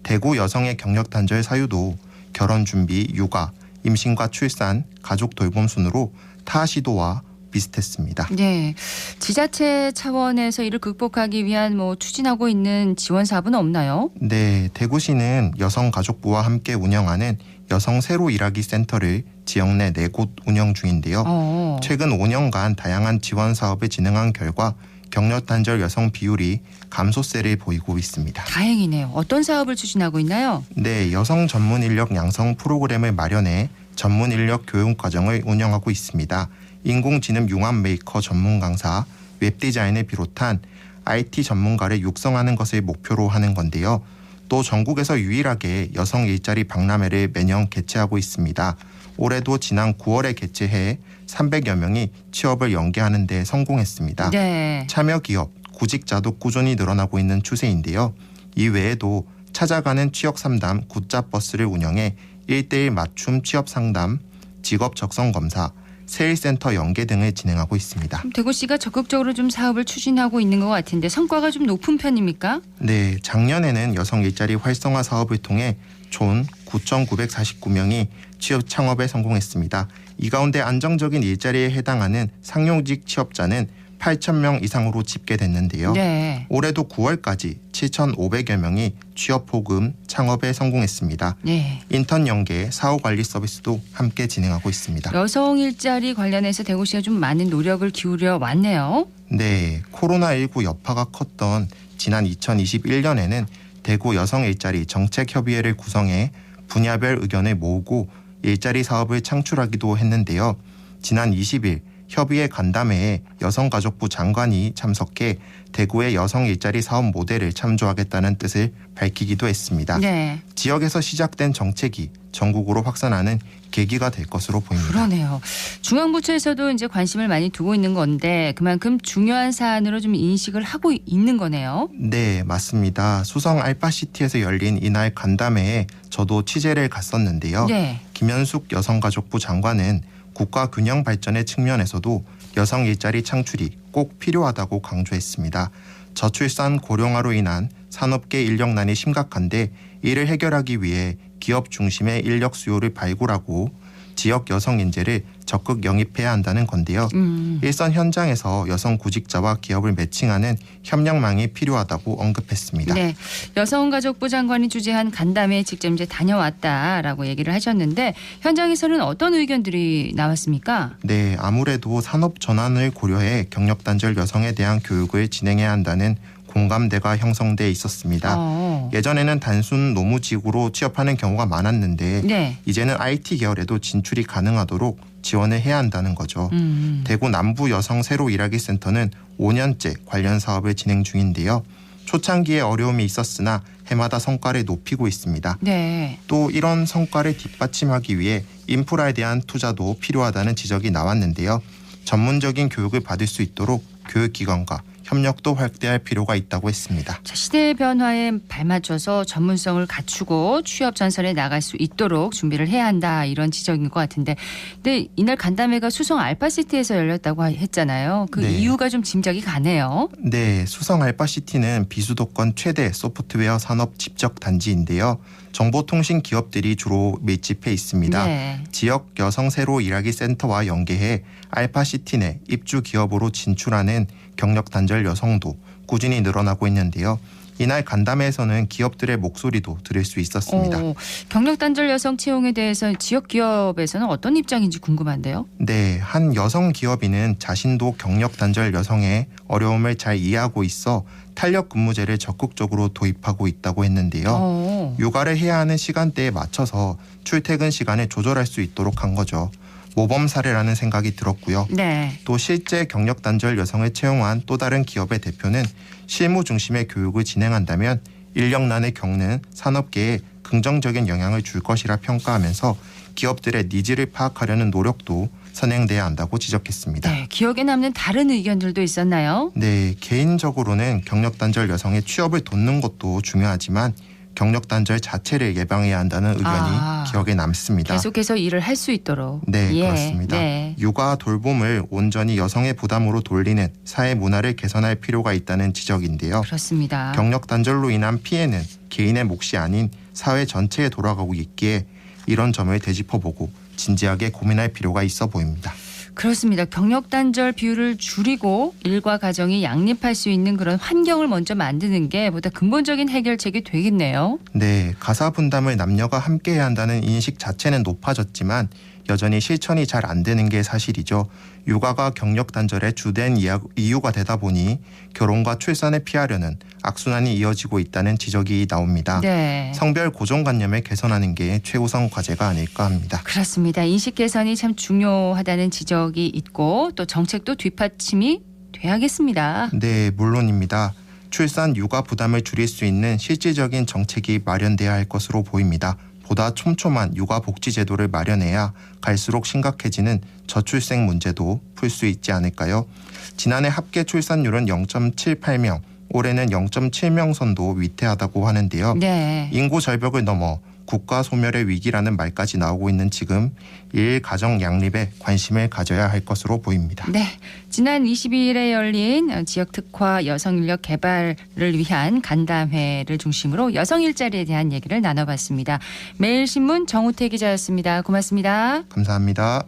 Speaker 14: 대구 여성의 경력 단절 사유도 결혼 준비, 육아, 임신과 출산, 가족 돌봄 순으로 타 시도와 비슷했습니다.
Speaker 1: 네, 지자체 차원에서 이를 극복하기 위한 추진하고 있는 지원 사업은 없나요?
Speaker 14: 네, 대구시는 여성가족부와 함께 운영하는 여성 새로 일하기 센터를 지역 내 4곳 운영 중인데요. 최근 5년간 다양한 지원 사업을 진행한 결과 경력 단절 여성 비율이 감소세를 보이고 있습니다.
Speaker 1: 다행이네요. 어떤 사업을 추진하고 있나요?
Speaker 14: 네, 여성 전문 인력 양성 프로그램을 마련해 전문 인력 교육 과정을 운영하고 있습니다. 인공지능 융합 메이커 전문 강사, 웹디자인을 비롯한 IT 전문가를 육성하는 것을 목표로 하는 건데요. 또 전국에서 유일하게 여성 일자리 박람회를 매년 개최하고 있습니다. 올해도 지난 9월에 개최해 300여 명이 취업을 연계하는 데 성공했습니다.
Speaker 1: 네.
Speaker 14: 참여 기업, 구직자도 꾸준히 늘어나고 있는 추세인데요. 이 외에도 찾아가는 취업 상담 굿잡 버스를 운영해 1:1 맞춤 취업 상담, 직업 적성 검사, 세일센터 연계 등을 진행하고 있습니다.
Speaker 1: 대구시가 적극적으로 좀 사업을 추진하고 있는 것 같은데 성과가 좀 높은 편입니까?
Speaker 14: 네, 작년에는 여성 일자리 활성화 사업을 통해 총 9,949명이 취업 창업에 성공했습니다. 이 가운데 안정적인 일자리에 해당하는 상용직 취업자는 8,000명 이상으로 집계됐는데요.
Speaker 1: 네.
Speaker 14: 올해도 9월까지 7,500여 명이 취업 포금 창업에 성공했습니다.
Speaker 1: 네.
Speaker 14: 인턴 연계 사후관리 서비스도 함께 진행하고 있습니다.
Speaker 1: 여성 일자리 관련해서 대구시가 좀 많은 노력을 기울여 왔네요.
Speaker 14: 네, 코로나19 여파가 컸던 지난 2021년에는 대구 여성 일자리 정책협의회를 구성해 분야별 의견을 모으고 일자리 사업을 창출하기도 했는데요. 지난 20일 협의회 간담회에 여성가족부 장관이 참석해 대구의 여성 일자리 사업 모델을 참조하겠다는 뜻을 밝히기도 했습니다.
Speaker 1: 네.
Speaker 14: 지역에서 시작된 정책이 전국으로 확산하는 계기가 될 것으로 보입니다.
Speaker 1: 그러네요. 중앙부처에서도 이제 관심을 많이 두고 있는 건데 그만큼 중요한 사안으로 좀 인식을 하고 있는 거네요.
Speaker 14: 네, 맞습니다. 수성 알파시티에서 열린 이날 간담회에 저도 취재를 갔었는데요.
Speaker 1: 네.
Speaker 14: 김현숙 여성가족부 장관은 국가 균형 발전의 측면에서도 여성 일자리 창출이 꼭 필요하다고 강조했습니다. 저출산 고령화로 인한 산업계 인력난이 심각한데 이를 해결하기 위해 기업 중심의 인력 수요를 발굴하고 지역 여성 인재를 적극 영입해야 한다는 건데요. 일선 현장에서 여성 구직자와 기업을 매칭하는 협력망이 필요하다고 언급했습니다.
Speaker 1: 네, 여성가족부 장관이 주재한 간담회에 직접 이제 다녀왔다라고 얘기를 하셨는데 현장에서는 어떤 의견들이 나왔습니까?
Speaker 14: 네, 아무래도 산업 전환을 고려해 경력 단절 여성에 대한 교육을 진행해야 한다는 공감대가 형성돼 있었습니다. 예전에는 단순 노무직으로 취업하는 경우가 많았는데
Speaker 1: 네.
Speaker 14: 이제는 IT 계열에도 진출이 가능하도록 지원을 해야 한다는 거죠. 대구 남부 여성 새로 일하기 센터는 5년째 관련 사업을 진행 중인데요. 초창기에 어려움이 있었으나 해마다 성과를 높이고 있습니다.
Speaker 1: 네.
Speaker 14: 또 이런 성과를 뒷받침하기 위해 인프라에 대한 투자도 필요하다는 지적이 나왔는데요. 전문적인 교육을 받을 수 있도록 교육기관과 협력도 확대할 필요가 있다고 했습니다.
Speaker 1: 자, 시대의 변화에 발맞춰서 전문성을 갖추고 취업 전선에 나갈 수 있도록 준비를 해야 한다 이런 지적인 것 같은데 근데 이날 간담회가 수성 알파시티에서 열렸다고 했잖아요. 그
Speaker 14: 네.
Speaker 1: 이유가 좀 짐작이 가네요.
Speaker 14: 네, 수성 알파시티는 비수도권 최대 소프트웨어 산업 집적 단지인데요. 정보통신 기업들이 주로 밀집해 있습니다.
Speaker 1: 네.
Speaker 14: 지역 여성 새로 일하기 센터와 연계해 알파시티 내 입주 기업으로 진출하는 경력 단절 여성도 꾸준히 늘어나고 있는데요. 이날 간담회에서는 기업들의 목소리도 들을 수 있었습니다.
Speaker 1: 경력 단절 여성 채용에 대해서 지역 기업에서는 어떤 입장인지 궁금한데요.
Speaker 14: 네, 한 여성 기업인은 자신도 경력 단절 여성의 어려움을 잘 이해하고 있어 탄력 근무제를 적극적으로 도입하고 있다고 했는데요. 육아를 해야 하는 시간대에 맞춰서 출퇴근 시간을 조절할 수 있도록 한 거죠. 모범 사례라는 생각이 들었고요.
Speaker 1: 네.
Speaker 14: 또 실제 경력 단절 여성을 채용한 또 다른 기업의 대표는 실무 중심의 교육을 진행한다면 인력난을 겪는 산업계에 긍정적인 영향을 줄 것이라 평가하면서 기업들의 니즈를 파악하려는 노력도 선행돼야 한다고 지적했습니다.
Speaker 1: 네, 기억에 남는 다른 의견들도 있었나요?
Speaker 14: 네, 개인적으로는 경력 단절 여성의 취업을 돕는 것도 중요하지만 경력 단절 자체를 예방해야 한다는 의견이 기억에 남습니다.
Speaker 1: 계속해서 일을 할 수 있도록.
Speaker 14: 네, 그렇습니다.
Speaker 1: 네.
Speaker 14: 육아 돌봄을 온전히 여성의 부담으로 돌리는 사회 문화를 개선할 필요가 있다는 지적인데요.
Speaker 1: 그렇습니다.
Speaker 14: 경력 단절로 인한 피해는 개인의 몫이 아닌 사회 전체에 돌아가고 있기에 이런 점을 되짚어보고 진지하게 고민할 필요가 있어 보입니다.
Speaker 1: 그렇습니다. 경력 단절 비율을 줄이고 일과 가정이 양립할 수 있는 그런 환경을 먼저 만드는 게 보다 근본적인 해결책이 되겠네요.
Speaker 14: 네, 가사 분담을 남녀가 함께해야 한다는 인식 자체는 높아졌지만 여전히 실천이 잘 안 되는 게 사실이죠. 육아가 경력 단절의 주된 이유가 되다 보니 결혼과 출산을 피하려는 악순환이 이어지고 있다는 지적이 나옵니다.
Speaker 1: 네.
Speaker 14: 성별 고정관념을 개선하는 게 최우선 과제가 아닐까 합니다.
Speaker 1: 그렇습니다. 인식 개선이 참 중요하다는 지적이 있고 또 정책도 뒷받침이 돼야겠습니다.
Speaker 14: 네, 물론입니다. 출산 육아 부담을 줄일 수 있는 실질적인 정책이 마련돼야 할 것으로 보입니다. 보다 촘촘한 육아 복지 제도를 마련해야 갈수록 심각해지는 저출생 문제도 풀 수 있지 않을까요? 지난해 합계 출산율은 0.78명, 올해는 0.7명 선도 위태하다고 하는데요.
Speaker 1: 네.
Speaker 14: 인구 절벽을 넘어 국가 소멸의 위기라는 말까지 나오고 있는 지금 일 가정 양립에 관심을 가져야 할 것으로 보입니다.
Speaker 1: 네, 지난 22일에 열린 지역 특화 여성 인력 개발을 위한 간담회를 중심으로 여성 일자리에 대한 얘기를 나눠봤습니다. 매일신문 정우태 기자였습니다. 고맙습니다.
Speaker 14: 감사합니다.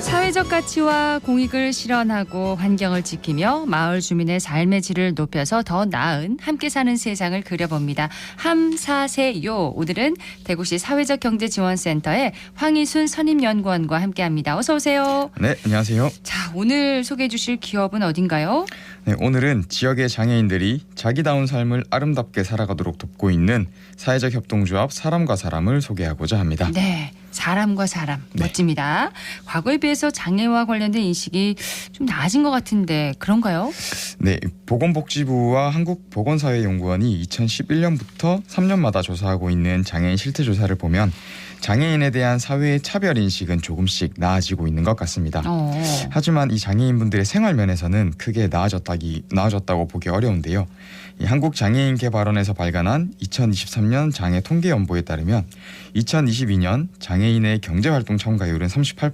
Speaker 1: 사회적 가치와 공익을 실현하고 환경을 지키며 마을 주민의 삶의 질을 높여서 더 나은 함께 사는 세상을 그려봅니다. 함사세요. 오늘은 대구시 사회적경제지원센터의 황희순 선임연구원과 함께합니다. 어서 오세요.
Speaker 15: 네, 안녕하세요.
Speaker 1: 자, 오늘 소개해 주실 기업은 어딘가요?
Speaker 15: 네, 오늘은 지역의 장애인들이 자기다운 삶을 아름답게 살아가도록 돕고 있는 사회적 협동조합 사람과 사람을 소개하고자 합니다.
Speaker 1: 네, 사람과 사람 멋집니다. 과거에 비해서 장애와 관련된 인식이 좀 나아진 것 같은데 그런가요?
Speaker 15: 네, 보건복지부와 한국보건사회연구원이 2011년부터 3년마다 조사하고 있는 장애인 실태조사를 보면 장애인에 대한 사회의 차별 인식은 조금씩 나아지고 있는 것 같습니다. 하지만 이 장애인분들의 생활 면에서는 크게 나아졌다고 보기 어려운데요. 이 한국장애인개발원에서 발간한 2023년 장애 통계연보에 따르면 2022년 장애인의 경제활동 참가율은 38%,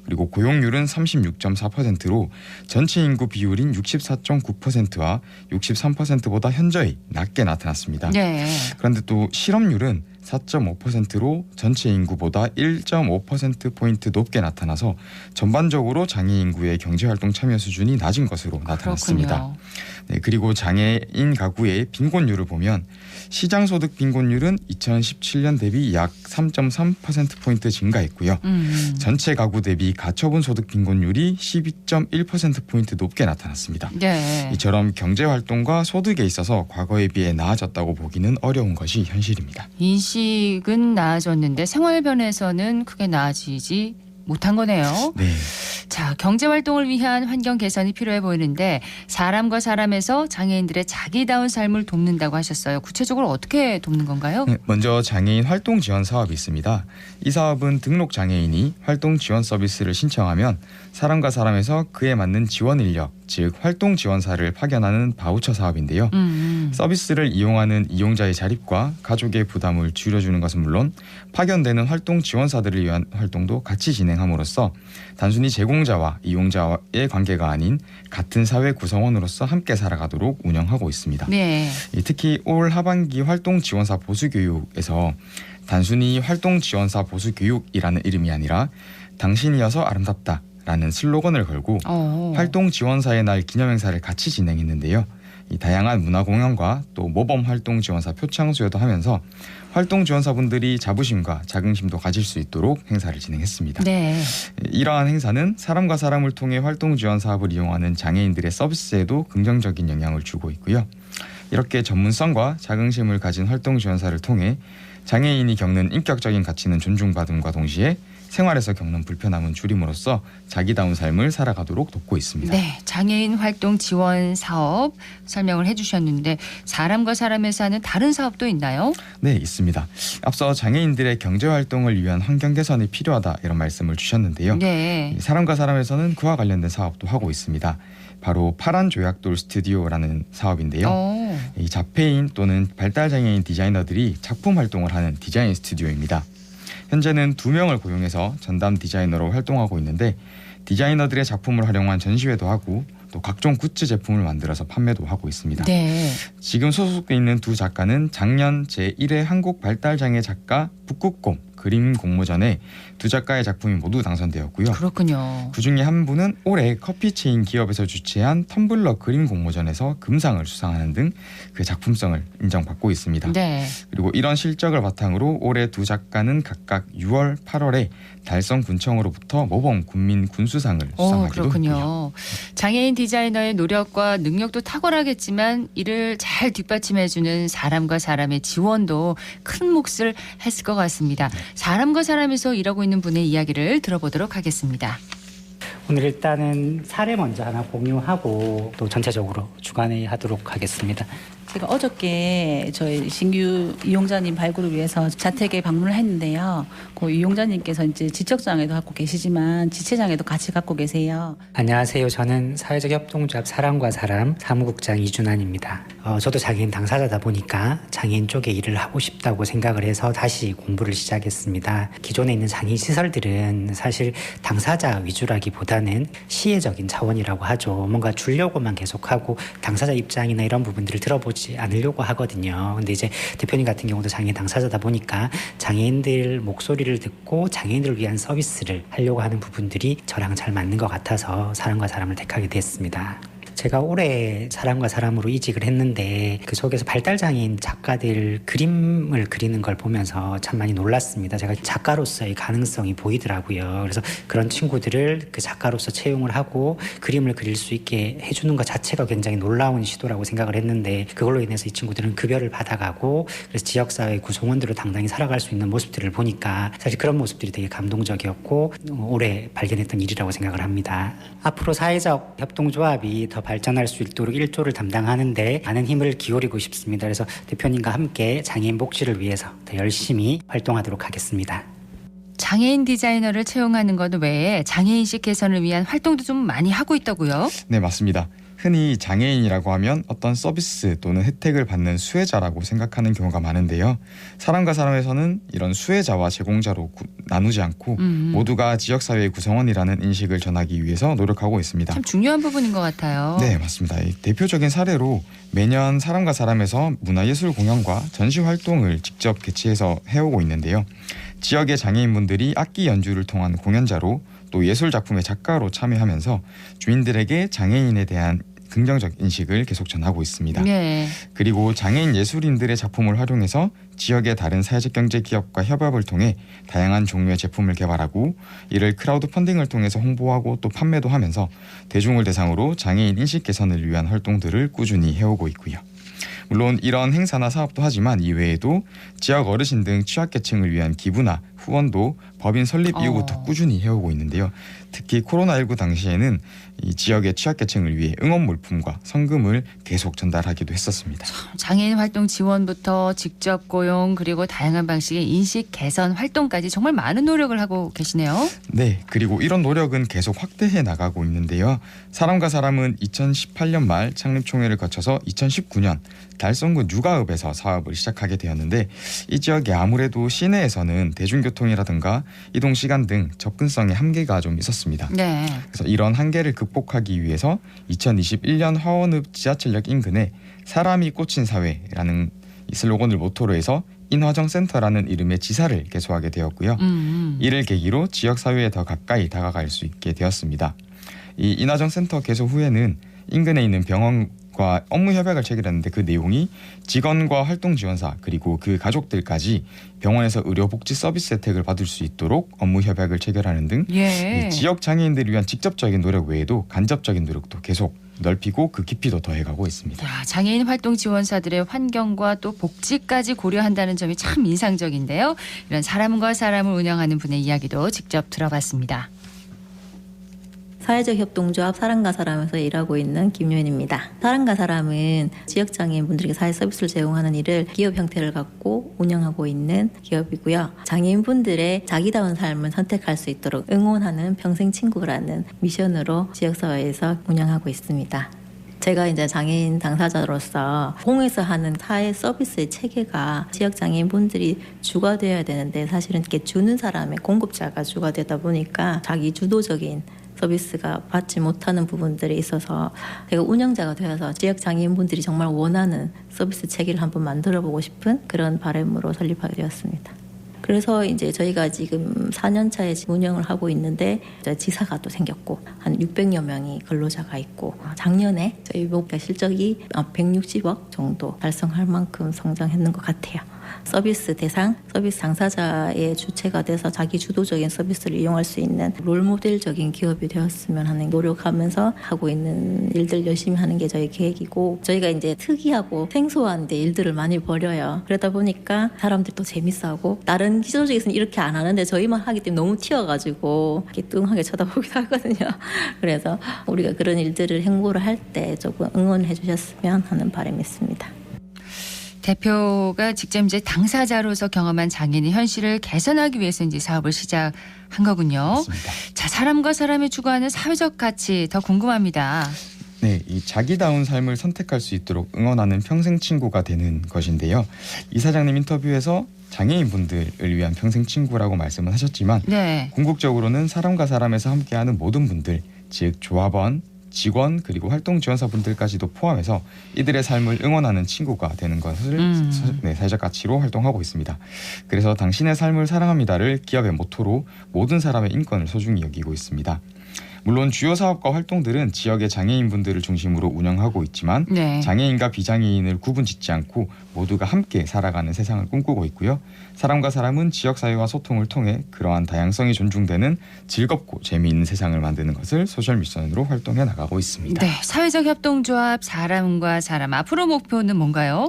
Speaker 15: 그리고 고용률은 36.4%로 전체 인구 비율인 64.9%와 63%보다 현저히 낮게 나타났습니다.
Speaker 1: 네.
Speaker 15: 그런데 또 실업률은 4.5%로 전체 인구보다 1.5%포인트 높게 나타나서 전반적으로 장애 인구의 경제활동 참여 수준이 낮은 것으로 나타났습니다. 네, 그리고 장애인 가구의 빈곤율을 보면 시장소득 빈곤율은 2017년 대비 약 3.3%포인트 증가했고요. 전체 가구 대비 가처분 소득 빈곤율이 12.1%포인트 높게 나타났습니다.
Speaker 1: 네.
Speaker 15: 이처럼 경제활동과 소득에 있어서 과거에 비해 나아졌다고 보기는 어려운 것이 현실입니다.
Speaker 1: 인식은 나아졌는데 생활 변에서는 크게 나아지지 못한 거네요.
Speaker 15: 네.
Speaker 1: 자, 경제활동을 위한 환경 개선이 필요해 보이는데 사람과 사람에서 장애인들의 자기다운 삶을 돕는다고 하셨어요. 구체적으로 어떻게 돕는 건가요?
Speaker 15: 네, 먼저 장애인 활동 지원 사업이 있습니다. 이 사업은 등록 장애인이 활동 지원 서비스를 신청하면 사람과 사람에서 그에 맞는 지원 인력, 즉 활동 지원사를 파견하는 바우처 사업인데요. 서비스를 이용하는 이용자의 자립과 가족의 부담을 줄여주는 것은 물론 파견되는 활동 지원사들을 위한 활동도 같이 진행함으로써 단순히 제공자와 이용자의 관계가 아닌 같은 사회 구성원으로서 함께 살아가도록 운영하고 있습니다.
Speaker 1: 네.
Speaker 15: 특히 올 하반기 활동 지원사 보수 교육에서 단순히 활동 지원사 보수 교육이라는 이름이 아니라 당신이어서 아름답다 라는 슬로건을 걸고 활동 지원사의 날 기념행사를 같이 진행했는데요. 이 다양한 문화공연과 또 모범 활동 지원사 표창 수여도 하면서 활동 지원사분들이 자부심과 자긍심도 가질 수 있도록 행사를 진행했습니다.
Speaker 1: 네.
Speaker 15: 이러한 행사는 사람과 사람을 통해 활동 지원 사업을 이용하는 장애인들의 서비스에도 긍정적인 영향을 주고 있고요. 이렇게 전문성과 자긍심을 가진 활동 지원사를 통해 장애인이 겪는 인격적인 가치는 존중받음과 동시에 생활에서 겪는 불편함은 줄임으로써 자기다운 삶을 살아가도록 돕고 있습니다.
Speaker 1: 네, 장애인 활동 지원 사업 설명을 해주셨는데 사람과 사람에서 하는 다른 사업도 있나요?
Speaker 15: 네, 있습니다. 앞서 장애인들의 경제활동을 위한 환경 개선이 필요하다 이런 말씀을 주셨는데요.
Speaker 1: 네.
Speaker 15: 사람과 사람에서는 그와 관련된 사업도 하고 있습니다. 바로 파란 조약돌 스튜디오라는 사업인데요. 이 자폐인 또는 발달장애인 디자이너들이 작품 활동을 하는 디자인 스튜디오입니다. 현재는 2명을 고용해서 전담 디자이너로 활동하고 있는데 디자이너들의 작품을 활용한 전시회도 하고 또 각종 굿즈 제품을 만들어서 판매도 하고 있습니다.
Speaker 1: 네.
Speaker 15: 지금 소속돼 있는 두 작가는 작년 제1회 한국 발달장애 작가 북극곰 그림 공모전에 두 작가의 작품이 모두 당선되었고요.
Speaker 1: 그렇군요.
Speaker 15: 그중에 한 분은 올해 커피 체인 기업에서 주최한 텀블러 그림 공모전에서 금상을 수상하는 등 그 작품성을 인정받고 있습니다.
Speaker 1: 네.
Speaker 15: 그리고 이런 실적을 바탕으로 올해 두 작가는 각각 6월, 8월에 달성군청으로부터 모범 군민 군수상을 수상하기도
Speaker 1: 그렇군요.
Speaker 15: 했고요.
Speaker 1: 자, 장애인 디자이너의 노력과 능력도 탁월하겠지만 이를 잘 뒷받침해주는 사람과 사람의 지원도 큰 몫을 했을 것 같습니다. 사람과 사람에서 일하고 있는 분의 이야기를 들어보도록 하겠습니다.
Speaker 16: 오늘 일단은 사례 먼저 하나 공유하고 또 전체적으로 주관회의 하도록 하겠습니다.
Speaker 17: 제가 어저께 저희 신규 이용자님 발굴을 위해서 자택에 방문을 했는데요. 그 이용자님께서 이제 지적장애도 갖고 계시지만 지체장애도 같이 갖고 계세요.
Speaker 16: 안녕하세요. 저는 사회적 협동조합 사람과 사람 사무국장 이준환입니다. 저도 장애인 당사자다 보니까 장애인 쪽에 일을 하고 싶다고 생각을 해서 다시 공부를 시작했습니다. 기존에 있는 장애인 시설들은 사실 당사자 위주라기보다는 시혜적인 차원이라고 하죠. 뭔가 주려고만 계속하고 당사자 입장이나 이런 부분들을 들어보지 않으려고 하거든요. 근데 이제 대표님 같은 경우도 장애인 당사자다 보니까 장애인들 목소리를 듣고 장애인들을 위한 서비스를 하려고 하는 부분들이 저랑 잘 맞는 것 같아서 사람과 사람을 택하게 됐습니다. 제가 올해 사람과 사람으로 이직을 했는데 그 속에서 발달장애인 작가들 그림을 그리는 걸 보면서 참 많이 놀랐습니다. 제가 작가로서의 가능성이 보이더라고요. 그래서 그런 친구들을 그 작가로서 채용을 하고 그림을 그릴 수 있게 해주는 것 자체가 굉장히 놀라운 시도라고 생각을 했는데 그걸로 인해서 이 친구들은 급여를 받아가고 그래서 지역사회 구성원들로 당당히 살아갈 수 있는 모습들을 보니까 사실 그런 모습들이 되게 감동적이었고 올해 발견했던 일이라고 생각을 합니다. 앞으로 사회적 협동조합이 더 발전할 수 있도록 1조를 담당하는데 많은 힘을 기울이고 싶습니다. 그래서 대표님과 함께 장애인 복지를 위해서 더 열심히 활동하도록 하겠습니다.
Speaker 1: 장애인 디자이너를 채용하는 것 외에 장애인식 개선을 위한 활동도 좀 많이 하고 있다고요?
Speaker 15: 네, 맞습니다. 흔히 장애인이라고 하면 어떤 서비스 또는 혜택을 받는 수혜자라고 생각하는 경우가 많은데요. 사람과 사람에서는 이런 수혜자와 제공자로 나누지 않고 모두가 지역사회의 구성원이라는 인식을 전하기 위해서 노력하고 있습니다.
Speaker 1: 참 중요한 부분인 것 같아요.
Speaker 15: 네, 맞습니다. 대표적인 사례로 매년 사람과 사람에서 문화예술 공연과 전시 활동을 직접 개최해서 해오고 있는데요. 지역의 장애인분들이 악기 연주를 통한 공연자로 또 예술작품의 작가로 참여하면서 주민들에게 장애인에 대한 긍정적 인식을 계속 전하고 있습니다.
Speaker 1: 네.
Speaker 15: 그리고 장애인 예술인들의 작품을 활용해서 지역의 다른 사회적 경제 기업과 협업을 통해 다양한 종류의 제품을 개발하고 이를 크라우드 펀딩을 통해서 홍보하고 또 판매도 하면서 대중을 대상으로 장애인 인식 개선을 위한 활동들을 꾸준히 해오고 있고요. 물론 이런 행사나 사업도 하지만 이외에도 지역 어르신 등 취약계층을 위한 기부나 후원도 법인 설립 이후부터 꾸준히 해오고 있는데요. 특히 코로나19 당시에는 이 지역의 취약계층을 위해 응원 물품과 성금을 계속 전달하기도 했었습니다.
Speaker 1: 장애인 활동 지원부터 직접 고용 그리고 다양한 방식의 인식 개선 활동까지 정말 많은 노력을 하고 계시네요.
Speaker 15: 네, 그리고 이런 노력은 계속 확대해 나가고 있는데요. 사람과 사람은 2018년 말 창립총회를 거쳐서 2019년 달성군 육아읍에서 사업을 시작하게 되었는데 이 지역에 아무래도 시내에서는 대중교통이라든가 이동시간 등 접근성의 한계가 좀 있었습니다.
Speaker 1: 네.
Speaker 15: 그래서 이런 한계를 극복하기 위해서 2021년 화원읍 지하철역 인근에 사람이 꽂힌 사회라는 이 슬로건을 모토로 해서 인화정센터라는 이름의 지사를 개소하게 되었고요. 이를 계기로 지역사회에 더 가까이 다가갈 수 있게 되었습니다. 이 인화정센터 개소 후에는 인근에 있는 병원과 업무 협약을 체결했는데 그 내용이 직원과 활동지원사 그리고 그 가족들까지 병원에서 의료복지 서비스 혜택을 받을 수 있도록 업무 협약을 체결하는 등
Speaker 1: 예.
Speaker 15: 지역 장애인들을 위한 직접적인 노력 외에도 간접적인 노력도 계속 넓히고 그 깊이도 더해가고 있습니다.
Speaker 1: 야, 장애인 활동 지원사들의 환경과 또 복지까지 고려한다는 점이 참 인상적인데요. 이런 사람과 사람을 운영하는 분의 이야기도 직접 들어봤습니다.
Speaker 18: 사회적 협동조합 사람과 사람에서 일하고 있는 김유인입니다. 사람과 사람은 지역장애인분들에게 사회 서비스를 제공하는 일을 기업 형태를 갖고 운영하고 있는 기업이고요. 장애인분들의 자기다운 삶을 선택할 수 있도록 응원하는 평생 친구라는 미션으로 지역사회에서 운영하고 있습니다. 제가 이제 장애인 당사자로서 공에서 하는 사회 서비스의 체계가 지역 장애인분들이 주가 되어야 되는데 사실은 이렇게 주는 사람의 공급자가 주가 되다 보니까 자기 주도적인 서비스가 받지 못하는 부분들이 있어서 제가 운영자가 되어서 지역 장애인분들이 정말 원하는 서비스 체계를 한번 만들어보고 싶은 그런 바람으로 설립하게 되었습니다. 그래서 이제 저희가 지금 4년 차에 운영을 하고 있는데 지사가 또 생겼고 한 600여 명이 근로자가 있고 작년에 저희 목표 실적이 160억 정도 달성할 만큼 성장했는 것 같아요. 서비스 대상, 서비스 당사자의 주체가 돼서 자기 주도적인 서비스를 이용할 수 있는 롤모델적인 기업이 되었으면 하는 노력하면서 하고 있는 일들 열심히 하는 게 저희 계획이고, 저희가 이제 특이하고 생소한데 일들을 많이 벌여요. 그러다 보니까 사람들도 재밌어하고, 다른 기술적에서는 이렇게 안 하는데 저희만 하기 때문에 너무 튀어가지고 이렇게 뚱하게 쳐다보기도 하거든요. 그래서 우리가 그런 일들을 행보를 할 때 조금 응원해 주셨으면 하는 바람이 있습니다.
Speaker 1: 대표가 직접 이제 당사자로서 경험한 장애인의 현실을 개선하기 위해서 이제 사업을 시작한 거군요.
Speaker 15: 맞습니다.
Speaker 1: 자, 사람과 사람이 추구하는 사회적 가치 더 궁금합니다.
Speaker 15: 네, 이 자기다운 삶을 선택할 수 있도록 응원하는 평생 친구가 되는 것인데요. 이 사장님 인터뷰에서 장애인분들을 위한 평생 친구라고 말씀을 하셨지만
Speaker 1: 네.
Speaker 15: 궁극적으로는 사람과 사람에서 함께하는 모든 분들, 즉 조합원, 직원 그리고 활동 지원사분들까지도 포함해서 이들의 삶을 응원하는 친구가 되는 것을 사회적 가치로 활동하고 있습니다. 그래서 당신의 삶을 사랑합니다를 기업의 모토로 모든 사람의 인권을 소중히 여기고 있습니다. 물론 주요 사업과 활동들은 지역의 장애인분들을 중심으로 운영하고 있지만
Speaker 1: 네.
Speaker 15: 장애인과 비장애인을 구분짓지 않고 모두가 함께 살아가는 세상을 꿈꾸고 있고요. 사람과 사람은 지역사회와 소통을 통해 그러한 다양성이 존중되는 즐겁고 재미있는 세상을 만드는 것을 소셜 미션으로 활동해 나가고 있습니다.
Speaker 1: 네, 사회적 협동조합 사람과 사람 앞으로 목표는 뭔가요?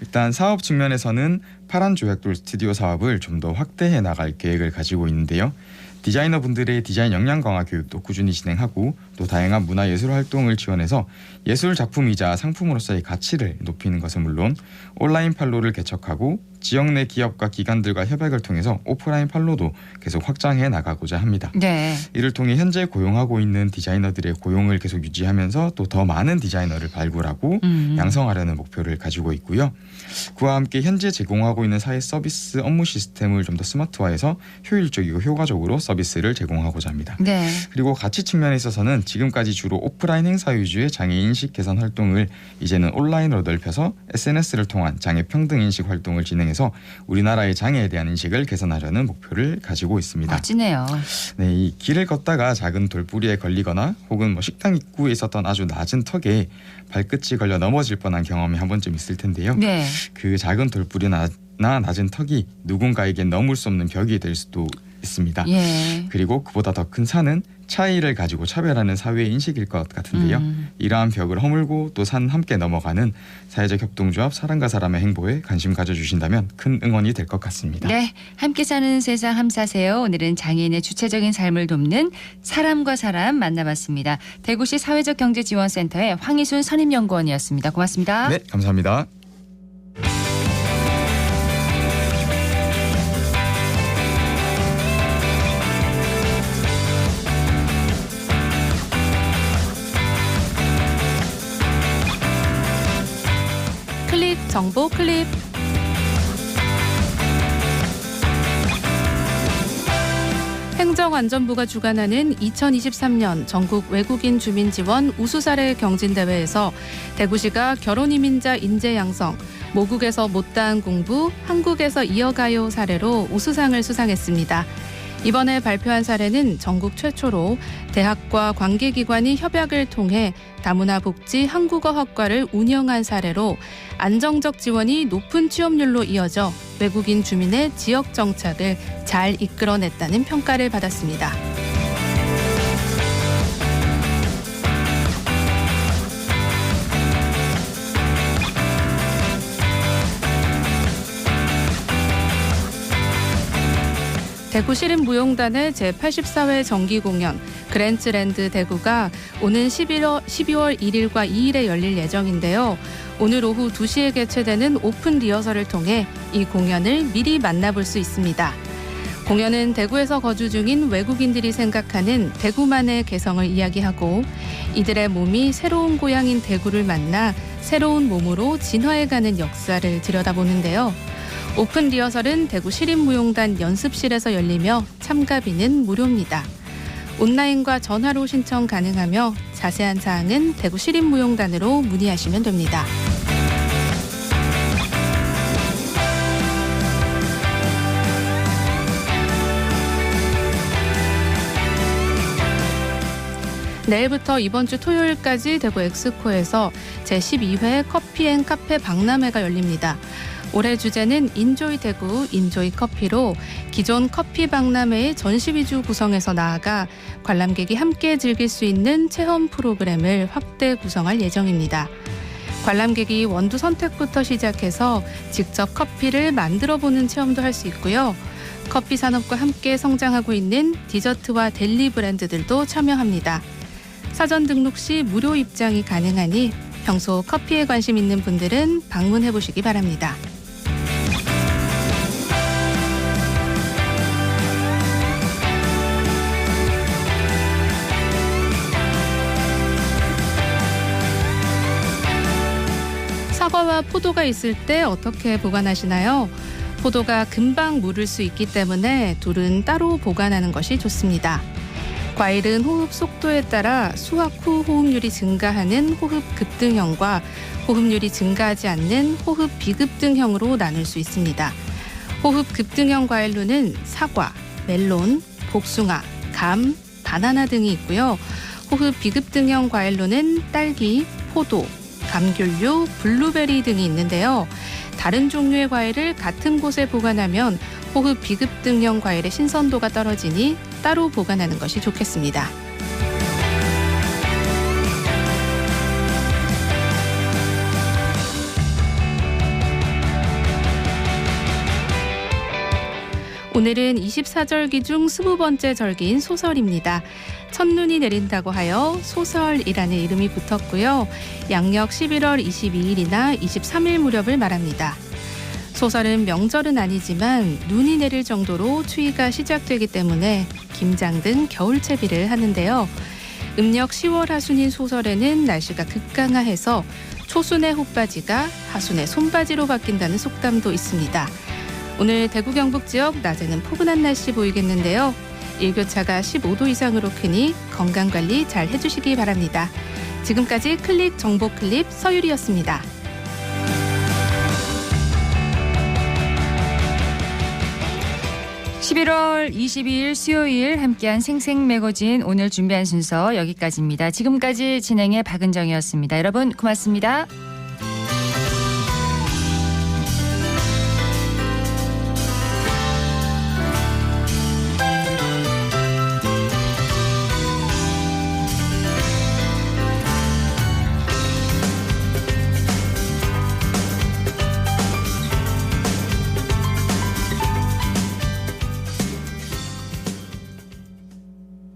Speaker 15: 일단 사업 측면에서는 파란 조약돌 스튜디오 사업을 좀 더 확대해 나갈 계획을 가지고 있는데요. 디자이너분들의 디자인 역량 강화 교육도 꾸준히 진행하고 또 다양한 문화예술 활동을 지원해서 예술 작품이자 상품으로서의 가치를 높이는 것은 물론 온라인 판로를 개척하고 지역 내 기업과 기관들과 협약을 통해서 오프라인 판로도 계속 확장해 나가고자 합니다.
Speaker 1: 네.
Speaker 15: 이를 통해 현재 고용하고 있는 디자이너들의 고용을 계속 유지하면서 또 더 많은 디자이너를 발굴하고 양성하려는 목표를 가지고 있고요. 그와 함께 현재 제공하고 있는 사회 서비스 업무 시스템을 좀 더 스마트화해서 효율적이고 효과적으로 서비스를 제공하고자 합니다.
Speaker 1: 네.
Speaker 15: 그리고 가치 측면에 있어서는 지금까지 주로 오프라인 행사 위주의 장애 인식 개선 활동을 이제는 온라인으로 넓혀서 SNS를 통한 장애 평등 인식 활동을 진행해서 우리나라의 장애에 대한 인식을 개선하려는 목표를 가지고 있습니다.
Speaker 1: 멋지네요.
Speaker 15: 네, 이 길을 걷다가 작은 돌부리에 걸리거나 혹은 식당 입구에 있었던 아주 낮은 턱에 발끝이 걸려 넘어질 뻔한 경험이 한 번쯤 있을 텐데요.
Speaker 1: 네.
Speaker 15: 그 작은 돌부리나 낮은 턱이 누군가에게 넘을 수 없는 벽이 될 수도 있습니다.
Speaker 1: 예.
Speaker 15: 그리고 그보다 더 큰 산은 차이를 가지고 차별하는 사회의 인식일 것 같은데요. 이러한 벽을 허물고 또 산 함께 넘어가는 사회적 협동조합 사람과 사람의 행보에 관심 가져주신다면 큰 응원이 될 것 같습니다.
Speaker 1: 네, 함께 사는 세상 함사세요. 오늘은 장애인의 주체적인 삶을 돕는 사람과 사람 만나봤습니다. 대구시 사회적경제지원센터의 황희순 선임연구원이었습니다. 고맙습니다.
Speaker 15: 네, 감사합니다.
Speaker 9: 정보 클립. 행정안전부가 주관하는 2023년 전국 외국인 주민 지원 우수사례 경진대회에서 대구시가 결혼이민자 인재 양성, 모국에서 못다한 공부, 한국에서 이어가요 사례로 우수상을 수상했습니다. 이번에 발표한 사례는 전국 최초로 대학과 관계기관이 협약을 통해 다문화 복지 한국어 학과를 운영한 사례로 안정적 지원이 높은 취업률로 이어져 외국인 주민의 지역 정착을 잘 이끌어냈다는 평가를 받았습니다. 대구시립무용단의 제84회 정기공연 그랜츠랜드 대구가 오는 12월 1일과 2일에 열릴 예정인데요. 오늘 오후 2시에 개최되는 오픈 리허설을 통해 이 공연을 미리 만나볼 수 있습니다. 공연은 대구에서 거주 중인 외국인들이 생각하는 대구만의 개성을 이야기하고 이들의 몸이 새로운 고향인 대구를 만나 새로운 몸으로 진화해가는 역사를 들여다보는데요. 오픈 리허설은 대구 시립무용단 연습실에서 열리며 참가비는 무료입니다. 온라인과 전화로 신청 가능하며 자세한 사항은 대구 시립무용단으로 문의하시면 됩니다. 내일부터 이번 주 토요일까지 대구 엑스코에서 제12회 커피앤카페 박람회가 열립니다. 올해 주제는 인조이 대구, 인조이 커피로 기존 커피 박람회의 전시 위주 구성에서 나아가 관람객이 함께 즐길 수 있는 체험 프로그램을 확대 구성할 예정입니다. 관람객이 원두 선택부터 시작해서 직접 커피를 만들어보는 체험도 할 수 있고요. 커피 산업과 함께 성장하고 있는 디저트와 델리 브랜드들도 참여합니다. 사전 등록 시 무료 입장이 가능하니 평소 커피에 관심 있는 분들은 방문해 보시기 바랍니다. 사과와 포도가 있을 때 어떻게 보관하시나요? 포도가 금방 무를 수 있기 때문에 둘은 따로 보관하는 것이 좋습니다. 과일은 호흡 속도에 따라 수확 후 호흡률이 증가하는 호흡 급등형과 호흡률이 증가하지 않는 호흡 비급등형으로 나눌 수 있습니다. 호흡 급등형 과일로는 사과, 멜론, 복숭아, 감, 바나나 등이 있고요. 호흡 비급등형 과일로는 딸기, 포도, 감귤류, 블루베리 등이 있는데요. 다른 종류의 과일을 같은 곳에 보관하면 호흡 비급등형 과일의 신선도가 떨어지니 따로 보관하는 것이 좋겠습니다. 오늘은 24절기 중 20번째 절기인 소설입니다. 첫눈이 내린다고 하여 소설이라는 이름이 붙었고요. 양력 11월 22일이나 23일 무렵을 말합니다. 소설은 명절은 아니지만 눈이 내릴 정도로 추위가 시작되기 때문에 김장 등 겨울채비를 하는데요. 음력 10월 하순인 소설에는 날씨가 극강하해서 초순의 헛바지가 하순의 손바지로 바뀐다는 속담도 있습니다. 오늘 대구 경북 지역 낮에는 포근한 날씨 보이겠는데요. 일교차가 15도 이상으로 크니 건강관리 잘 해주시기 바랍니다. 지금까지 클릭 정보 클립 서유리였습니다.
Speaker 1: (11월 22일) 수요일 함께한 생생 매거진 오늘 준비한 순서 여기까지입니다. 지금까지 진행의 박은정이었습니다. 여러분 고맙습니다.